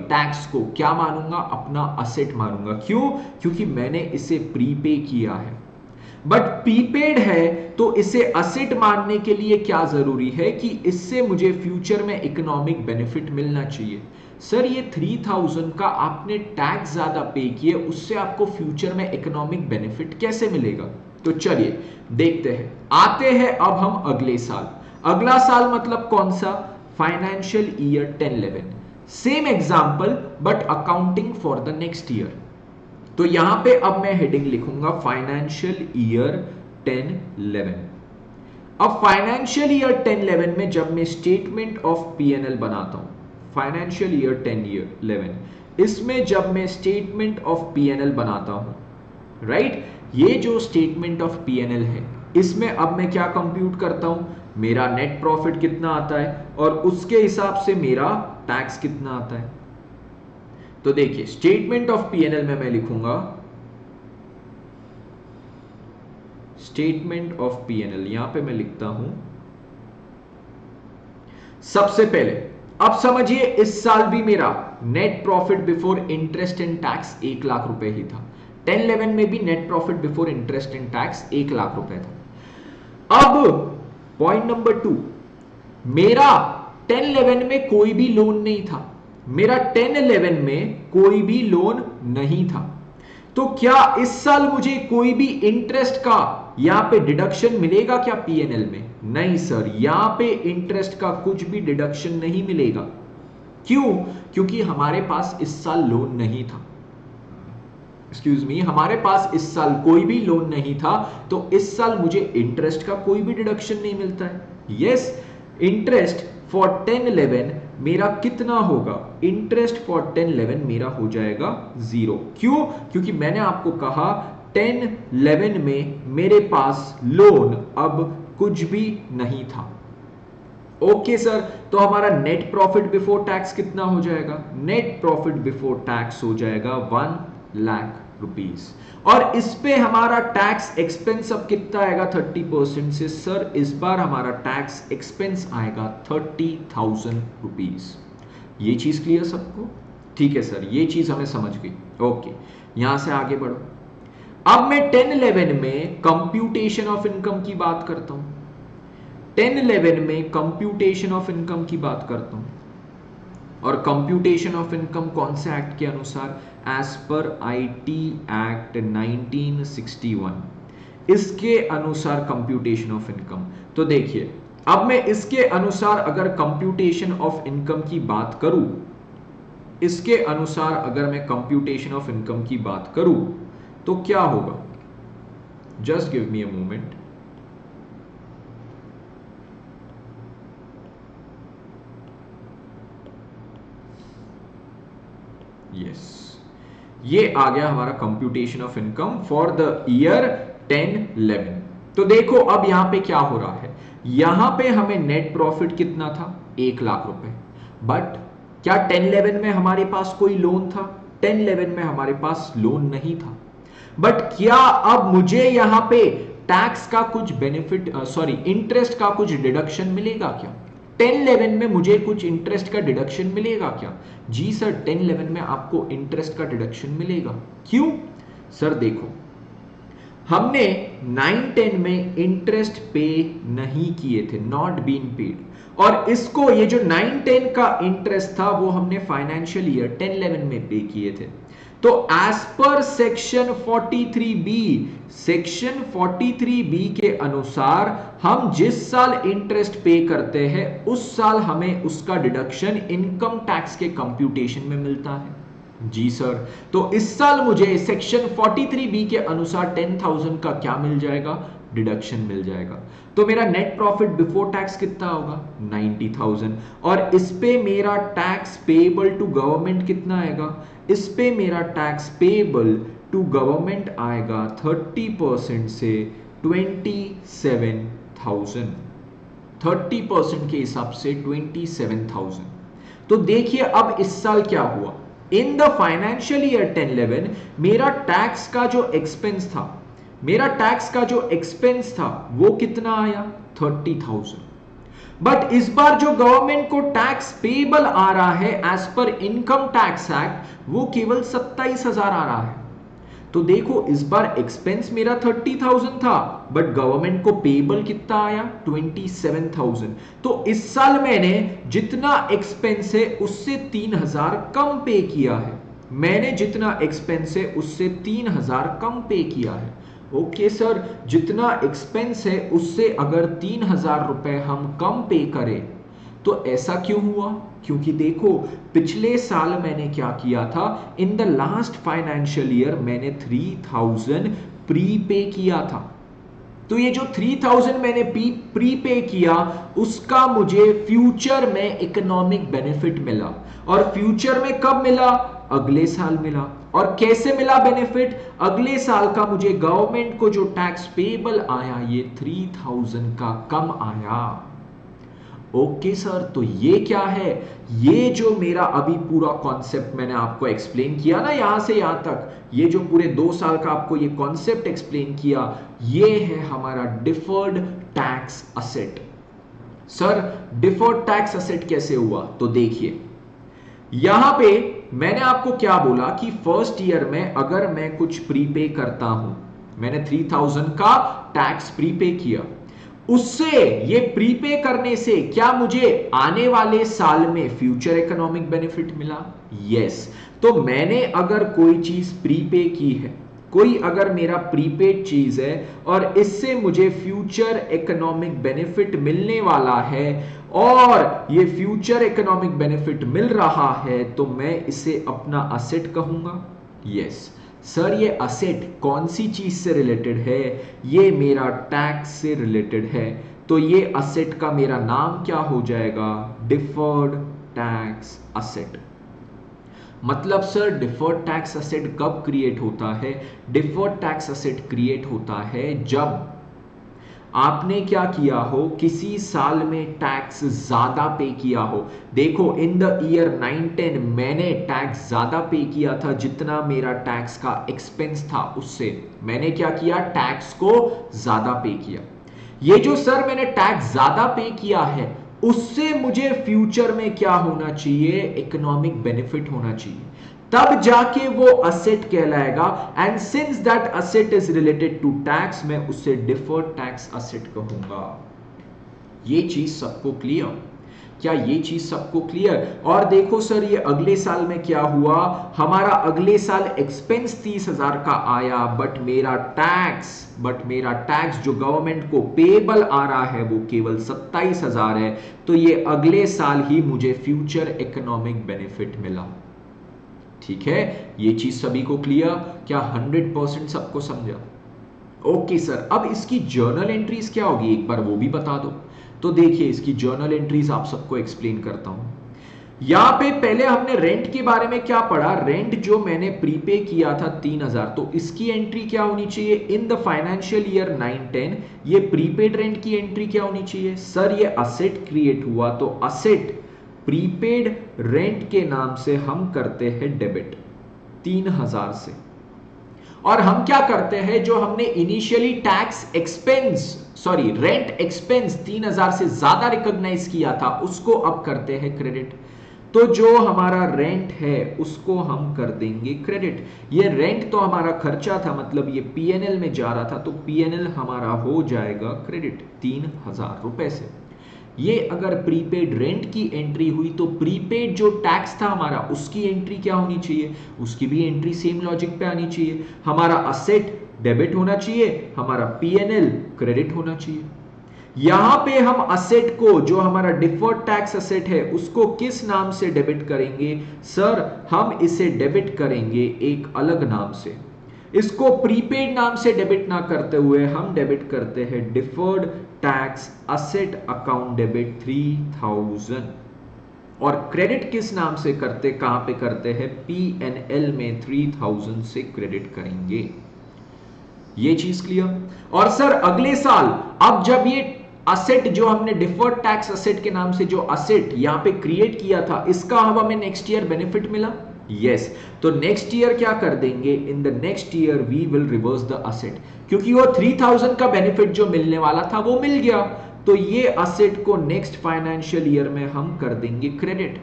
A: टैक्स को क्या मानूंगा, अपना असेट मानूंगा। क्यों? क्योंकि मैंने इसे प्रीपे किया है। बट प्रीपेड है तो इसे असेट मानने के लिए क्या जरूरी है कि इससे मुझे फ्यूचर में इकोनॉमिक बेनिफिट मिलना चाहिए। सर ये 3000 का आपने टैक्स ज्यादा पे किए, उससे आपको फ्यूचर में इकोनॉमिक बेनिफिट कैसे मिलेगा? तो चलिए देखते हैं। आते हैं अब हम अगले साल। अगला साल मतलब कौन सा? Financial year 10-11। Same example but accounting for the next year. तो यहां पे अब मैं हेडिंग लिखूंगा फाइनेंशियल ईयर 10-11। अब फाइनेंशियल ईयर 10-11 में जब मैं स्टेटमेंट ऑफ पीएनएल बनाता हूं, फाइनेंशियल ईयर 10-11 इसमें जब मैं स्टेटमेंट ऑफ पीएनएल बनाता हूं, राइट, ये जो स्टेटमेंट ऑफ पीएनएल है इसमें अब मैं क्या कंप्यूट करता हूं, मेरा नेट प्रॉफिट कितना आता है और उसके हिसाब से मेरा टैक्स कितना आता है। तो देखिए स्टेटमेंट ऑफ पीएनएल में मैं लिखूंगा स्टेटमेंट ऑफ पीएनएल, यहां पे मैं लिखता हूं सबसे पहले, अब समझिए इस साल भी मेरा net profit before interest and tax 1 lakh रुपए ही था। 10-11 में भी net profit before interest and tax 1 lakh रुपए था। अब पॉइंट नंबर 2, मेरा 10-11 में कोई भी लोन नहीं था। मेरा 10-11 में कोई भी लोन नहीं था। तो क्या इस साल मुझे कोई भी इंटरेस्ट का यहां पे डिडक्शन मिलेगा क्या पीएनएल में? नहीं सर, यहां पे इंटरेस्ट का कुछ भी डिडक्शन नहीं मिलेगा। क्यों? क्योंकि हमारे पास इस साल लोन नहीं था। एक्सक्यूज मी, हमारे पास इस साल कोई भी लोन नहीं था, तो इस साल मुझे इंटरेस्ट का कोई भी डिडक्शन नहीं मिलता है। यस, इंटरेस्ट फॉर 10-11 मेरा कितना होगा? इंटरेस्ट फॉर 10-11 मेरा हो जाएगा 0। क्यों? क्योंकि मैंने आपको कहा 10-11 में मेरे पास लोन अब कुछ भी नहीं था। ओके सर, तो हमारा नेट प्रॉफिट बिफोर टैक्स कितना हो जाएगा? नेट प्रॉफिट बिफोर टैक्स हो जाएगा 1 लाख रुपीस। और इस पे हमारा टैक्स एक्सपेंस अब कितना आएगा? 30% से। सर इस बार हमारा टैक्स एक्सपेंस आएगा 30,000 रुपीस। ये चीज क्लियर सबको? ठीक है सर, ये चीज हमें समझ गई। ओके, यहां से आगे बढ़ो। अब मैं 10-11 में कंप्यूटेशन ऑफ इनकम की बात करता हूं। 10-11 में कंप्यूटेशन ऑफ इनकम की बात करता हूं, और कंप्यूटेशन ऑफ इनकम कौन से एक्ट के अनुसार? एज पर आईटी एक्ट 1961, इसके अनुसार कंप्यूटेशन ऑफ इनकम। तो देखिए, अब मैं इसके अनुसार अगर कंप्यूटेशन ऑफ इनकम की बात करूं, इसके अनुसार अगर मैं कंप्यूटेशन ऑफ इनकम की बात करूं तो क्या होगा? Just give me a moment. Yes, ये आ गया हमारा computation of income for the year 10-11। तो देखो अब यहां पे क्या हो रहा है, यहां पे हमें नेट प्रॉफिट कितना था? 1 लाख रुपए। बट क्या 10-11 में हमारे पास कोई लोन था? 10-11 में हमारे पास लोन नहीं था। बट क्या अब मुझे यहां पे टैक्स का कुछ बेनिफिट, इंटरेस्ट का कुछ डिडक्शन मिलेगा क्या? 10-11 में मुझे कुछ इंटरेस्ट का डिडक्शन मिलेगा क्या? जी सर, 10-11 में आपको इंटरेस्ट का डिडक्शन मिलेगा। क्यों? सर देखो, हमने 9-10 में इंटरेस्ट पे नहीं किए थे, नॉट बीन पेड, और इसको ये जो 9-10 का इंटरेस्ट था वो हमने फाइनेंशियल ईयर 10-11 में पे किए थे। तो as per section 43B, section 43B के अनुसार हम जिस साल इंटरेस्ट पे करते हैं उस साल हमें उसका डिडक्शन इनकम टैक्स के कंप्यूटेशन में मिलता है। जी सर, तो इस साल मुझे सेक्शन 43B के अनुसार 10,000 का क्या मिल जाएगा? डिडक्शन मिल जाएगा। तो मेरा नेट प्रॉफिट बिफोर टैक्स कितना होगा? 90,000। और इस पे मेरा टैक्स पेएबल टू गवर्नमेंट कितना आएगा? इस पे मेरा टैक्स पेएबल टू गवर्नमेंट आएगा 30% से 27,000। 30% के हिसाब से 27,000। तो देखिए अब इस साल क्या हुआ। इन द फाइनेंशियल ईयर 10-11 मेरा टैक्स का जो एक्सपेंस था, वो कितना आया? 30,000। बट इस बार जो गवर्नमेंट को टैक्स पेएबल आ रहा है as per income tax act, वो केवल 27,000 आ रहा है। तो देखो इस बार एक्सपेंस मेरा 30,000 था, बट गवर्नमेंट को पेएबल कितना आया? 27,000। तो इस साल मैंने जितना एक्सपेंस है उससे 3,000 कम पे किया है। ओके सर, जितना एक्सपेंस है उससे अगर 3,000 रुपए हम कम पे करें तो ऐसा क्यों हुआ? क्योंकि देखो पिछले साल मैंने क्या किया था, in the last financial year मैंने 3,000 प्री पे किया था। तो ये जो 3,000 मैंने प्री पे किया उसका मुझे फ्यूचर में इकोनॉमिक बेनिफिट मिला। और फ्यूचर में कब मिला? अगले साल मिला। और कैसे मिला बेनिफिट? अगले साल का मुझे गवर्नमेंट को जो टैक्स पेएबल आया ये 3,000 का कम आया। ओके सर, तो ये क्या है? ये जो मेरा अभी पूरा कॉन्सेप्ट मैंने आपको एक्सप्लेन किया ना, यहां से यहां तक, ये जो पूरे 2 साल का आपको ये कॉन्सेप्ट एक्सप्लेन किया, ये है हमारा deferred tax asset. Sir deferred tax asset कैसे हुआ? तो देखिए यहां पे मैंने आपको क्या बोला कि फर्स्ट ईयर में अगर मैं कुछ प्रीपे करता हूं, मैंने 3,000 का टैक्स प्रीपे किया, उससे ये प्रीपे करने से क्या मुझे आने वाले साल में फ्यूचर इकोनॉमिक बेनिफिट मिला? यस। तो मैंने अगर कोई चीज प्रीपे की है, कोई अगर मेरा प्रीपेड चीज है और इससे मुझे फ्यूचर इकोनॉमिक बेनिफिट मिलने वाला है और ये फ्यूचर इकोनॉमिक बेनिफिट मिल रहा है, तो मैं इसे अपना असेट कहूंगा। यस सर, ये असेट कौन सी चीज से रिलेटेड है? ये मेरा टैक्स से रिलेटेड है। तो ये असेट का मेरा नाम क्या हो जाएगा? Deferred tax asset. मतलब सर डिफर्ड टैक्स असेट कब क्रिएट होता है? डिफर्ड टैक्स असेट क्रिएट होता है जब आपने क्या किया हो, किसी साल में टैक्स ज्यादा पे किया हो। देखो इन द ईयर 9-10 मैंने टैक्स ज्यादा पे किया था, जितना मेरा टैक्स का एक्सपेंस था उससे मैंने क्या किया? टैक्स को ज्यादा पे किया। ये जो सर मैंने टैक्स ज्यादा पे किया है उससे मुझे फ्यूचर में क्या होना चाहिए? इकोनॉमिक बेनिफिट होना चाहिए, तब जाके वो असेट कहलाएगा। And since that asset is related to tax, मैं उसे डिफर्ड टैक्स असेट कहूंगा। ये चीज सबको क्लियर? क्या ये चीज सबको क्लियर? और देखो सर ये अगले साल में क्या हुआ, हमारा अगले साल एक्सपेंस 30,000 का आया, बट मेरा टैक्स जो गवर्नमेंट को पेएबल आ रहा है वो केवल 27,000 है। तो ये अगले साल ही मुझे फ्यूचर इकोनॉमिक बेनिफिट मिला। ठीक है, ये चीज सभी को क्लियर? क्या 100% सबको समझा? ओके सर, अब इसकी जर्नल एंट्रीज क्या होगी एक बार वो भी बता दो। तो देखिए इसकी जर्नल एंट्रीज आप सबको एक्सप्लेन करता हूं। यहां पे पहले हमने रेंट के बारे में क्या पढ़ा? रेंट जो मैंने प्रीपे किया था 3,000, तो इसकी एंट्री क्या होनी चाहिए? इन द फाइनेंशियल ईयर 9-10 ये प्रीपेड रेंट की एंट्री क्या होनी चाहिए? सर ये असेट क्रिएट हुआ, तो असेट प्रीपेड रेंट के नाम से हम करते हैं डेबिट 3,000 से। और हम क्या करते हैं, जो हमने इनिशियली रेंट एक्सपेंस 3,000 से ज्यादा रिकॉग्नाइज किया था उसको अब करते हैं क्रेडिट। तो जो हमारा रेंट है उसको हम कर देंगे क्रेडिट। ये रेंट तो हमारा खर्चा था, मतलब ये पीएनएल में जा रहा था, तो पीएनएल हमारा हो जाएगा क्रेडिट 3,000 रुपए से। ये अगर प्रीपेड रेंट की एंट्री हुई तो प्रीपेड जो टैक्स था हमारा उसकी एंट्री क्या होनी चाहिए, उसकी भी एंट्री सेम लॉजिक पे आनी चाहिए। हमारा असेट डेबिट होना चाहिए, हमारा पीएनएल क्रेडिट होना चाहिए। यहां पे हम असेट को, जो हमारा डिफर्ड टैक्स असेट है, उसको किस नाम से डेबिट करेंगे सर? हम इसे डेबिट करेंगे एक अलग नाम से। इसको प्रीपेड नाम से डेबिट ना करते हुए हम डेबिट करते हैं deferred tax asset account debit 3000। और क्रेडिट किस नाम से करते, कहां पे करते हैं? पीएनएल में 3000 से क्रेडिट करेंगे। ये चीज क्लियर? और सर अगले साल अब जब ये असेट जो हमने डिफर्ड टैक्स असेट के नाम से जो असेट यहां पे क्रिएट किया था, इसका अब हमें नेक्स्ट ईयर बेनिफिट मिला। यस, तो नेक्स्ट ईयर क्या कर देंगे? In the next year we will reverse the asset, क्योंकि वो 3000 का बेनिफिट जो मिलने वाला था वो मिल गया, तो ये असेट को नेक्स्ट फाइनेंशियल ईयर में हम कर देंगे क्रेडिट।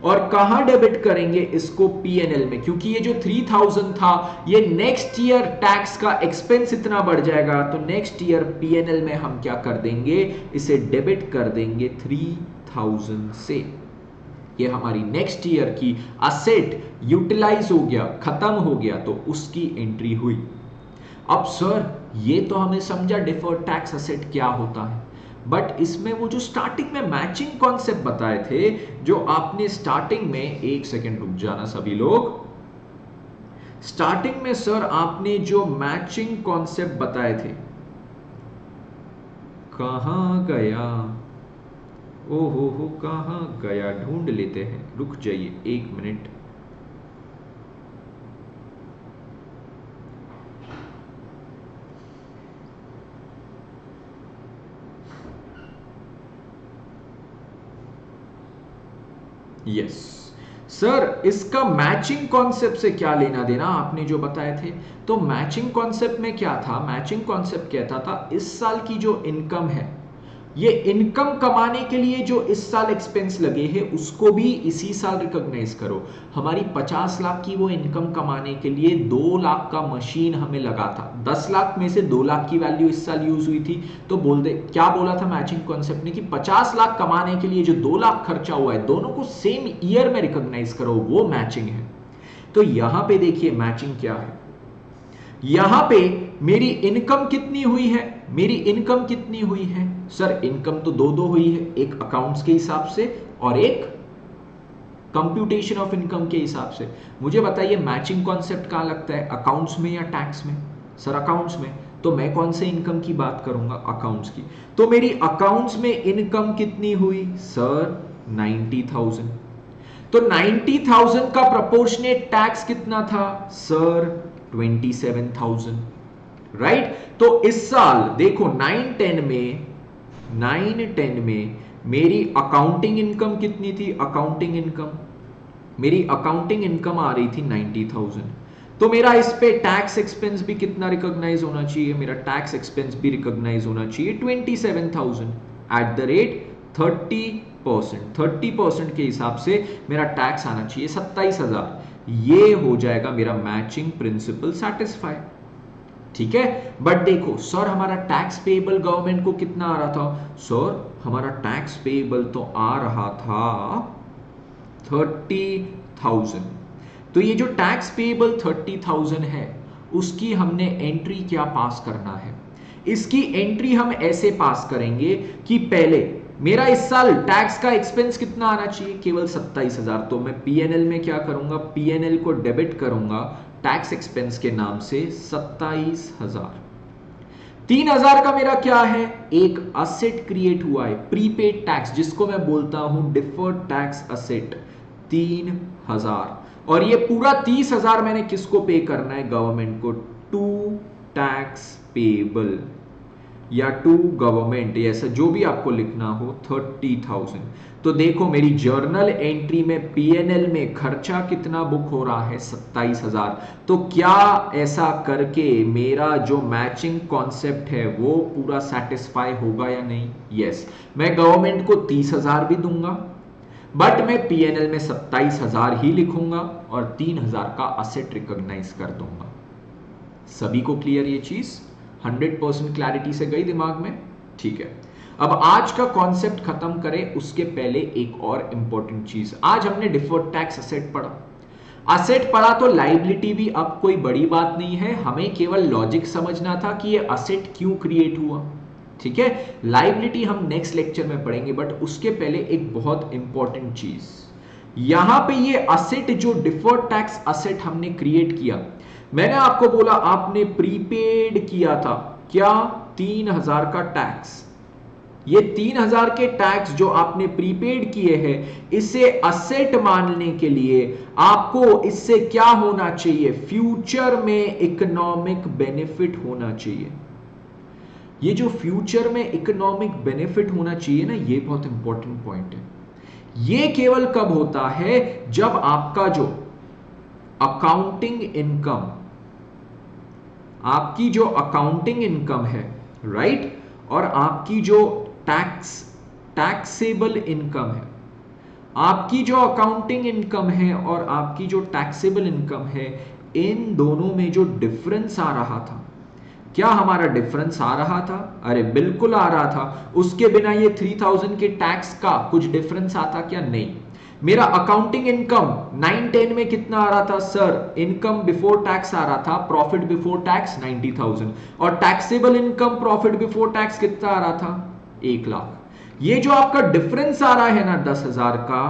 A: और कहां डेबिट करेंगे इसको? पीएनएल में, क्योंकि ये जो 3000 था ये नेक्स्ट ईयर टैक्स का एक्सपेंस इतना बढ़ जाएगा, तो नेक्स्ट ईयर पीएनएल में हम क्या कर देंगे? इसे डेबिट कर देंगे 3000 से। ये हमारी नेक्स्ट ईयर की असेट यूटिलाइज हो गया, खत्म हो गया, तो उसकी एंट्री हुई। अब सर ये तो हमें समझा डिफर्ड टैक्स असेट क्या होता है, बट इसमें वो जो स्टार्टिंग में मैचिंग कॉन्सेप्ट बताए थे, जो आपने स्टार्टिंग में, एक सेकेंड रुक जाना सभी लोग, स्टार्टिंग में सर आपने जो मैचिंग कॉन्सेप्ट बताए थे, कहां गया? ओहो कहां गया? ढूंढ लेते हैं, रुक जाइए 1 मिनट। यस सर, इसका मैचिंग कॉन्सेप्ट से क्या लेना देना आपने जो बताए थे? तो मैचिंग कॉन्सेप्ट में क्या था? मैचिंग कॉन्सेप्ट कहता था इस साल की जो इनकम है, ये इनकम कमाने के लिए जो इस साल एक्सपेंस लगे हैं उसको भी इसी साल रिकॉग्नाइज करो। हमारी 50 लाख की वो इनकम कमाने के लिए 2 लाख का मशीन हमें लगा था, 10 लाख में से 2 लाख की वैल्यू इस साल यूज हुई थी, तो बोल दे क्या बोला था मैचिंग कॉन्सेप्ट ने कि 50 लाख कमाने के लिए जो 2 लाख खर्चा हुआ है दोनों को सेम ईयर में रिकॉग्नाइज करो, वो मैचिंग है। तो यहां पे देखिए मैचिंग क्या है, यहां पे मेरी इनकम कितनी हुई है? मेरी इनकम कितनी हुई है सर? इनकम तो दो हुई है, एक अकाउंट्स के हिसाब से और एक कंप्यूटेशन ऑफ इनकम के हिसाब से। मुझे बताइए मैचिंग कॉन्सेप्ट कहां लगता है, अकाउंट्स में या टैक्स में? सर अकाउंट्स में। तो मैं कौन से इनकम की बात करूंगा? अकाउंट्स की। तो मेरी अकाउंट्स में इनकम कितनी हुई सर? 90,000। तो 90,000 का प्रोपोर्शनेट टैक्स कितना था सर? 27,000, राइट? तो इस साल देखो 9-10 में मेरी अकाउंटिंग इनकम कितनी थी? अकाउंटिंग इनकम, मेरी अकाउंटिंग इनकम आ रही थी 90,000। तो मेरा इस पे टैक्स एक्सपेंस भी कितना रिकॉग्नाइज होना चाहिए? मेरा टैक्स एक्सपेंस भी रिकॉग्नाइज होना चाहिए 27,000 एट द रेट 30%। 30% के हिसाब से मेरा टैक्स आना चाहिए 27,000। ये हो जाएगा मेरा मैचिंग प्रिंसिपल सेटिस्फाई, ठीक है। बट देखो सर हमारा टैक्स पेएबल गवर्नमेंट को कितना आ रहा था? सर हमारा टैक्स पेएबल तो आ रहा था 30,000। तो ये जो टैक्स पेएबल 30,000 है उसकी हमने एंट्री क्या पास करना है? इसकी एंट्री हम ऐसे पास करेंगे कि पहले मेरा इस साल टैक्स का एक्सपेंस कितना आना चाहिए? केवल 27,000। तो मैं पीएनएल में क्या करूंगा? पीएनएल को डेबिट करूंगा टैक्स एक्सपेंस के नाम से 27,000। 3,000 का मेरा क्या है? एक असेट क्रिएट हुआ है, प्रीपेड टैक्स, जिसको मैं बोलता हूं डिफर्ड टैक्स असेट, 3,000। और ये पूरा 30,000 मैंने किसको पे करना है? गवर्नमेंट को, टू टैक्स पेएबल या टू गवर्नमेंट, ऐसा जो भी आपको लिखना हो, 30,000। तो देखो मेरी जर्नल एंट्री में पीएनएल में खर्चा कितना बुक हो रहा है? 27,000। तो क्या ऐसा करके मेरा जो मैचिंग कॉन्सेप्ट है वो पूरा सेटिस्फाई होगा या नहीं? यस, मैं गवर्नमेंट को 30,000 भी दूंगा, बट मैं पीएनएल में 27,000 ही लिखूंगा और 3,000 का असेट रिकॉग्नाइज कर दूंगा। सभी को क्लियर ये चीज? 100% क्लैरिटी से गई दिमाग में? ठीक है। अब आज का कॉन्सेप्ट खत्म करें उसके पहले एक और इंपॉर्टेंट चीज, आज हमने डिफर्ड टैक्स असेट पढ़ा। असेट पढ़ा तो लाइबिलिटी भी अब कोई बड़ी बात नहीं है, हमें केवल लॉजिक समझना था कि ये असेट क्यों क्रिएट हुआ। ठीक है, लाइबिलिटी हम नेक्स्ट लेक्चर में पढ़ेंगे, बट उसके पहले एक बहुत इंपॉर्टेंट चीज, यहां पे ये असेट जो डिफर्ड टैक्स असेट हमने क्रिएट किया, मैंने आपको बोला आपने प्रीपेड किया था क्या, 3000 का टैक्स। ये 3000 के टैक्स जो आपने प्रीपेड किए हैं, इसे असेट मानने के लिए आपको इससे क्या होना चाहिए, फ्यूचर में इकोनॉमिक बेनिफिट होना चाहिए। ये जो फ्यूचर में इकोनॉमिक बेनिफिट होना चाहिए ना, ये बहुत इंपॉर्टेंट पॉइंट है। ये केवल कब होता है, जब आपका जो अकाउंटिंग इनकम, आपकी जो अकाउंटिंग इनकम है, राइट, और आपकी जो टैक्सेबल इनकम है, आपकी जो अकाउंटिंग इनकम है और आपकी जो टैक्सेबल इनकम है, इन दोनों में जो डिफरेंस आ रहा था, क्या हमारा डिफरेंस आ रहा था? अरे बिल्कुल आ रहा था, उसके बिना ये 3000 के टैक्स का कुछ डिफरेंस आता क्या? नहीं। मेरा अकाउंटिंग इनकम 9-10 में कितना आ रहा था सर? इनकम बिफोर टैक्स आ रहा था, प्रॉफिट बिफोर टैक्स 90,000, और taxable income profit before tax कितना आ रहा था? 1 लाख। ये जो आपका डिफरेंस आ रहा है ना 10,000 का,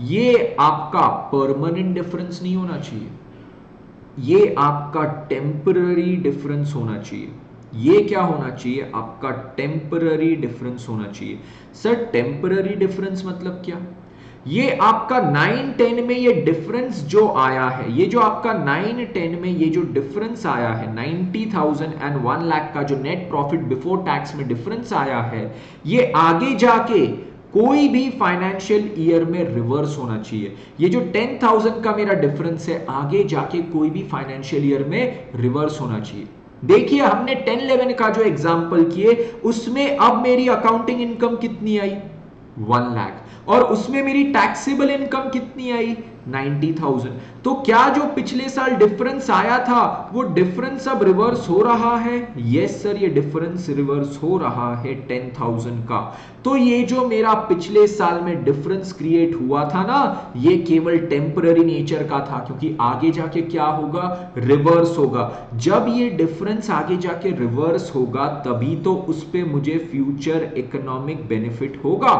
A: ये आपका परमानेंट डिफरेंस नहीं होना चाहिए, ये आपका टेम्पररी डिफरेंस होना चाहिए। ये क्या होना चाहिए? आपका टेम्पररी डिफरेंस होना चाहिए। सर टेम्पररी डिफरेंस मतलब क्या? ये आपका 9-10 में ये डिफरेंस जो आया है, ये जो आपका 9-10 में ये जो डिफरेंस आया है, 90,000 एंड 1 लाख का जो नेट प्रॉफिट बिफोर टैक्स में डिफरेंस आया है, ये आगे जाके कोई भी फाइनेंशियल ईयर में रिवर्स होना चाहिए। ये जो 10,000 का मेरा डिफरेंस है, आगे जाके कोई भी फाइनेंशियल ईयर में रिवर्स होना चाहिए। देखिए हमने 10-11 का जो एग्जांपल किए, उसमें अब मेरी अकाउंटिंग इनकम कितनी आई? 1 लाख, और उसमें मेरी टैक्सेबल इनकम कितनी आई? 90,000। तो क्या जो पिछले साल डिफरेंस आया था, वो डिफरेंस अब रिवर्स हो रहा है? यस सर, ये डिफरेंस रिवर्स हो रहा है 10,000 का। तो ये जो मेरा पिछले साल में डिफरेंस क्रिएट हुआ था ना, ये केवल टेम्पररी नेचर का था, क्योंकि आगे जाके क्या होगा? रिवर्स होगा। जब ये डिफरेंस आगे जाके रिवर्स होगा, तभी तो उस पे मुझे फ्यूचर इकोनॉमिक बेनिफिट होगा।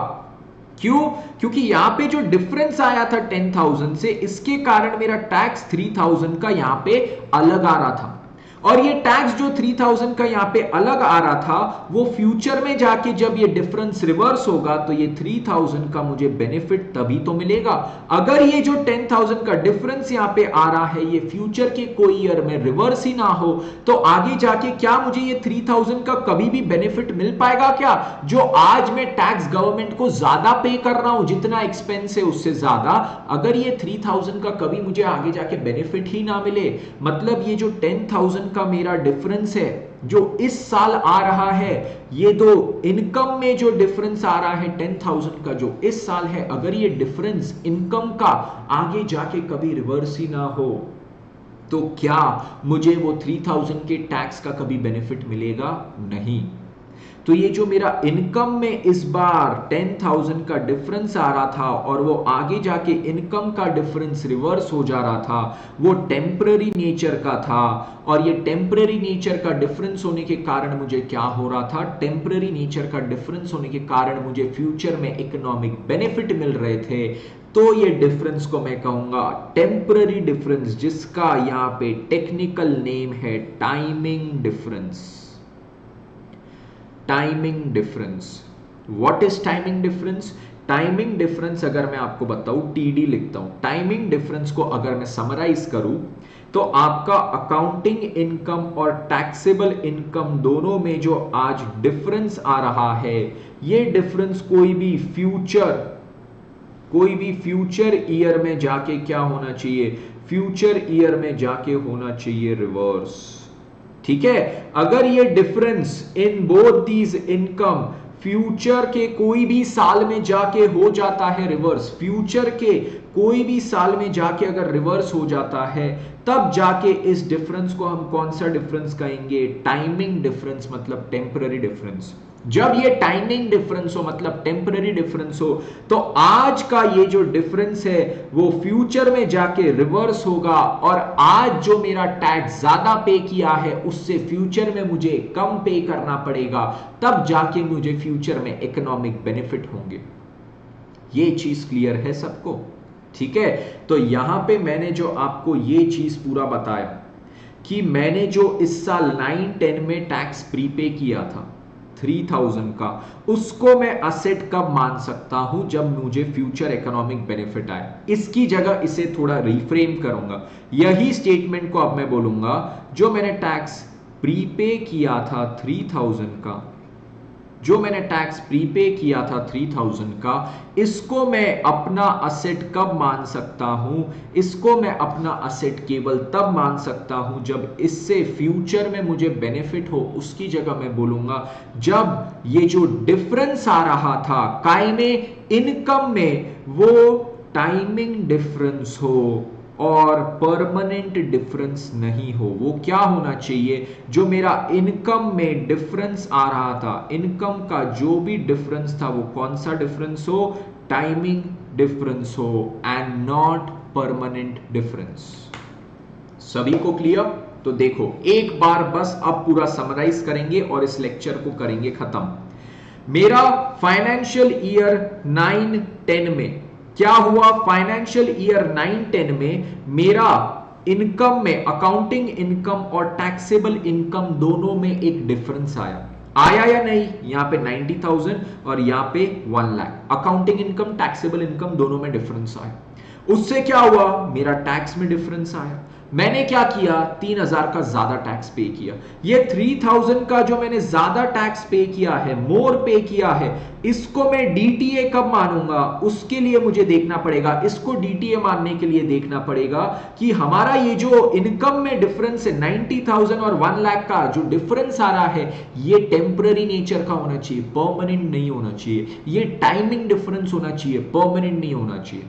A: क्यों? क्योंकि यहां पे जो डिफरेंस आया था 10,000 से, इसके कारण मेरा टैक्स 3,000 का यहां पे अलग आ रहा था, और ये टैक्स जो 3,000 का यहां पे अलग आ रहा था, वो फ्यूचर में जाके जब ये डिफरेंस रिवर्स होगा, तो ये 3,000 का मुझे बेनिफिट तभी तो मिलेगा। अगर ये जो 10,000 का डिफरेंस यहां पे आ रहा है, ये फ्यूचर के कोई ईयर में रिवर्स ही ना हो, तो आगे जाके क्या मुझे ये 3,000 का कभी भी बेनिफिट मिल पाएगा क्या? जो आज मैं टैक्स गवर्नमेंट को ज्यादा पे कर रहा हूं, जितना एक्सपेंस है उससे ज्यादा, अगर ये 3,000 का कभी मुझे आगे जाके बेनिफिट ही ना मिले, मतलब ये जो 10,000 का मेरा डिफरेंस है जो इस साल आ रहा है, ये दो इनकम में जो डिफरेंस आ रहा है 10,000 का जो इस साल है, अगर ये डिफरेंस इनकम का आगे जाके कभी रिवर्स ही ना हो, तो क्या मुझे वो 3,000 के टैक्स का कभी बेनिफिट मिलेगा? नहीं। तो ये जो मेरा इनकम में इस बार 10,000 का डिफरेंस आ रहा था, और वो आगे जाके इनकम का डिफरेंस रिवर्स हो जा रहा था, वो टेम्पररी नेचर का था। और ये टेम्पररी नेचर का डिफरेंस होने के कारण मुझे क्या हो रहा था? टेम्पररी नेचर का डिफरेंस होने के कारण मुझे फ्यूचर में इकोनॉमिक बेनिफिट मिल रहे थे। तो ये डिफरेंस को मैं कहूंगा टेम्पररी डिफरेंस, जिसका यहां पे टेक्निकल नेम है timing difference. Timing difference. What is timing difference? Timing difference अगर मैं आपको बताऊं, टीडी लिखता हूं, टाइमिंग डिफरेंस को अगर मैं समराइज करूं, तो आपका अकाउंटिंग इनकम और टैक्सेबल इनकम दोनों में जो आज डिफरेंस आ रहा है, ये डिफरेंस कोई भी फ्यूचर ईयर में जाके क्या होना चाहिए? फ्यूचर ईयर में जाके होना चाहिए रिवर्स। ठीक है, अगर ये difference in both these income future के कोई भी साल में जाके हो जाता है रिवर्स, फ्यूचर के कोई भी साल में जाके अगर रिवर्स हो जाता है, तब जाके इस डिफरेंस को हम कौन सा डिफरेंस कहेंगे? टाइमिंग डिफरेंस, मतलब टेम्पररी डिफरेंस। जब ये टाइमिंग डिफरेंस हो, मतलब टेम्पररी डिफरेंस हो, तो आज का ये जो डिफरेंस है वो फ्यूचर में जाके रिवर्स होगा, और आज जो मेरा टैक्स ज्यादा पे किया है उससे फ्यूचर में मुझे कम पे करना पड़ेगा, तब जाके मुझे फ्यूचर में इकोनॉमिक बेनिफिट होंगे। ये चीज क्लियर है सबको? ठीक है, तो यहां पे मैंने जो आपको ये चीज पूरा बताया कि मैंने जो इस साल 9-10 में टैक्स प्रीपे किया था 3000 का, उसको मैं असेट कब मान सकता हूं? जब मुझे फ्यूचर इकोनॉमिक बेनिफिट आए। इसकी जगह इसे थोड़ा रिफ्रेम करूंगा, यही स्टेटमेंट को अब मैं बोलूंगा, जो मैंने टैक्स प्रीपे किया था 3000 का, जो मैंने टैक्स प्रीपे किया था 3000 का, इसको मैं अपना असेट कब मान सकता हूं? इसको मैं अपना असेट केवल तब मान सकता हूं जब इससे फ्यूचर में मुझे बेनिफिट हो। उसकी जगह मैं बोलूंगा जब ये जो डिफरेंस आ रहा था काय में, इनकम में, वो टाइमिंग डिफरेंस हो और परमानेंट डिफरेंस नहीं हो। वो क्या होना चाहिए? जो मेरा इनकम में डिफरेंस आ रहा था, इनकम का जो भी डिफरेंस था, वो कौन सा डिफरेंस हो? टाइमिंग डिफरेंस हो, एंड नॉट परमानेंट डिफरेंस। सभी को क्लियर? तो देखो एक बार बस अब पूरा समराइज करेंगे और इस लेक्चर को करेंगे खत्म। मेरा फाइनेंशियल ईयर 9-10 में क्या हुआ? फाइनेंशियल ईयर 9-10 में मेरा इनकम में, अकाउंटिंग इनकम और टैक्सेबल इनकम दोनों में एक डिफरेंस आया। आया या नहीं? यहां पे 90,000 और यहां पे 1 lakh, accounting income taxable income दोनों में डिफरेंस आया। उससे क्या हुआ? मेरा टैक्स में डिफरेंस आया। मैंने क्या किया? 3000 का ज्यादा टैक्स पे किया। ये 3000 का जो मैंने ज्यादा टैक्स पे किया है, मोर पे किया है, इसको मैं डीटीए कब मानूंगा? उसके लिए मुझे देखना पड़ेगा, इसको डीटीए मानने के लिए देखना पड़ेगा कि हमारा ये जो इनकम में डिफरेंस है 90,000 और 1 लाख का जो डिफरेंस आ रहा है, ये टेम्पररी नेचर का होना चाहिए, परमानेंट नहीं होना चाहिए। ये टाइमिंग डिफरेंस होना चाहिए, परमानेंट नहीं होना चाहिए।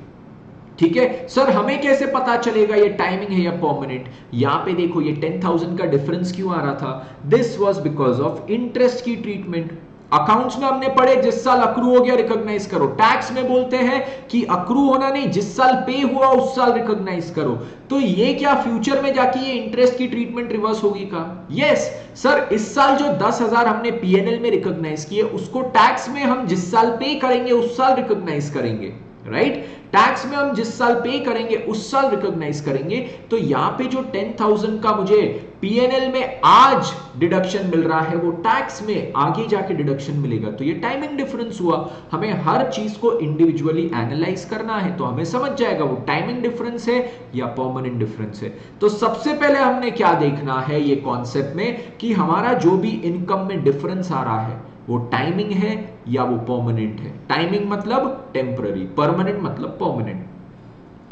A: ठीक है सर, हमें कैसे पता चलेगा ये टाइमिंग है या परमानेंट? यहां पे देखो ये 10,000 का डिफरेंस क्यों आ रहा था? This was because of interest की ट्रीटमेंट। अकाउंट्स में हमने पढ़े जिस साल अक्रू हो गया रिकॉग्नाइज करो। टैक्स में बोलते हैं कि अक्रू होना नहीं, जिस साल पे हुआ उस साल रिकॉग्नाइज करो। तो ये क्या फ्यूचर में जाके ये इंटरेस्ट की ट्रीटमेंट रिवर्स होगी का? यस सर, इस साल जो 10,000 हमने पीएनएल में रिकॉग्नाइज किए, उसको टैक्स में हम जिस साल पे करेंगे उस साल रिकॉग्नाइज करेंगे, राइट? टैक्स में हम जिस साल पे करेंगे उस साल रिकॉग्नाइज करेंगे। तो यहां पे जो 10,000 का मुझे पीएनएल में आज डिडक्शन मिल रहा है, वो टैक्स में आगे जाके डिडक्शन मिलेगा। तो ये टाइमिंग डिफरेंस हुआ। हमें हर चीज को इंडिविजुअली एनालाइज करना है, तो हमें समझ जाएगा वो टाइमिंग डिफरेंस है या परमानेंट डिफरेंस है। तो सबसे पहले हमने क्या देखना है ये कॉन्सेप्ट में, कि हमारा जो भी इनकम में डिफरेंस आ रहा है वो टाइमिंग है या वो परमानेंट है। टाइमिंग मतलब टेम्पररी, परमानेंट मतलब परमानेंट।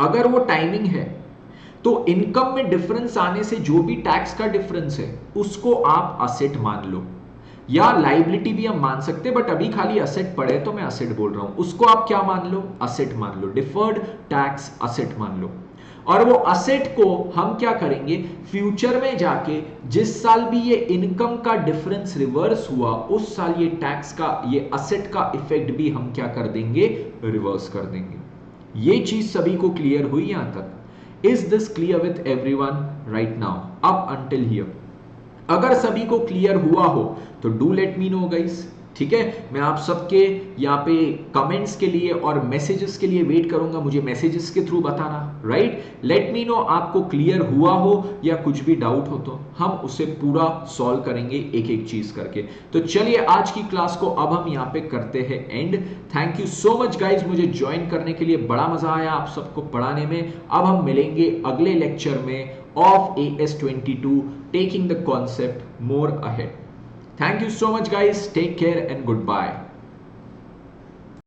A: अगर वो टाइमिंग है तो इनकम में डिफरेंस आने से जो भी टैक्स का डिफरेंस है उसको आप असेट मान लो, या लाइबिलिटी भी हम मान सकते हैं, बट अभी खाली असेट पड़े तो मैं असेट बोल रहा हूं। उसको आप क्या मान लो? असेट मान लो, डिफर्ड टैक्स असेट मान लो। और वो असेट को हम क्या करेंगे? फ्यूचर में जाके जिस साल भी ये इनकम का डिफरेंस रिवर्स हुआ, उस साल ये टैक्स का, ये असेट का इफेक्ट भी हम क्या कर देंगे? रिवर्स कर देंगे। ये चीज सभी को क्लियर हुई यहां तक? Is this clear with everyone right now, up until here? अगर सभी को क्लियर हुआ हो तो do let me know guys. ठीक है, मैं आप सबके यहाँ पे कमेंट्स के लिए और मैसेजेस के लिए वेट करूंगा, मुझे मैसेजेस के थ्रू बताना, राइट? लेट मी नो आपको क्लियर हुआ हो या कुछ भी डाउट हो तो हम उसे पूरा सॉल्व करेंगे एक एक चीज करके। तो चलिए आज की क्लास को अब हम यहाँ पे करते हैं and. Thank you so much guys मुझे ज्वाइन करने के लिए, बड़ा मजा आया आप सबको पढ़ाने में। अब हम मिलेंगे अगले लेक्चर में of AS22, taking the concept more ahead. Thank you so much guys, take care and goodbye.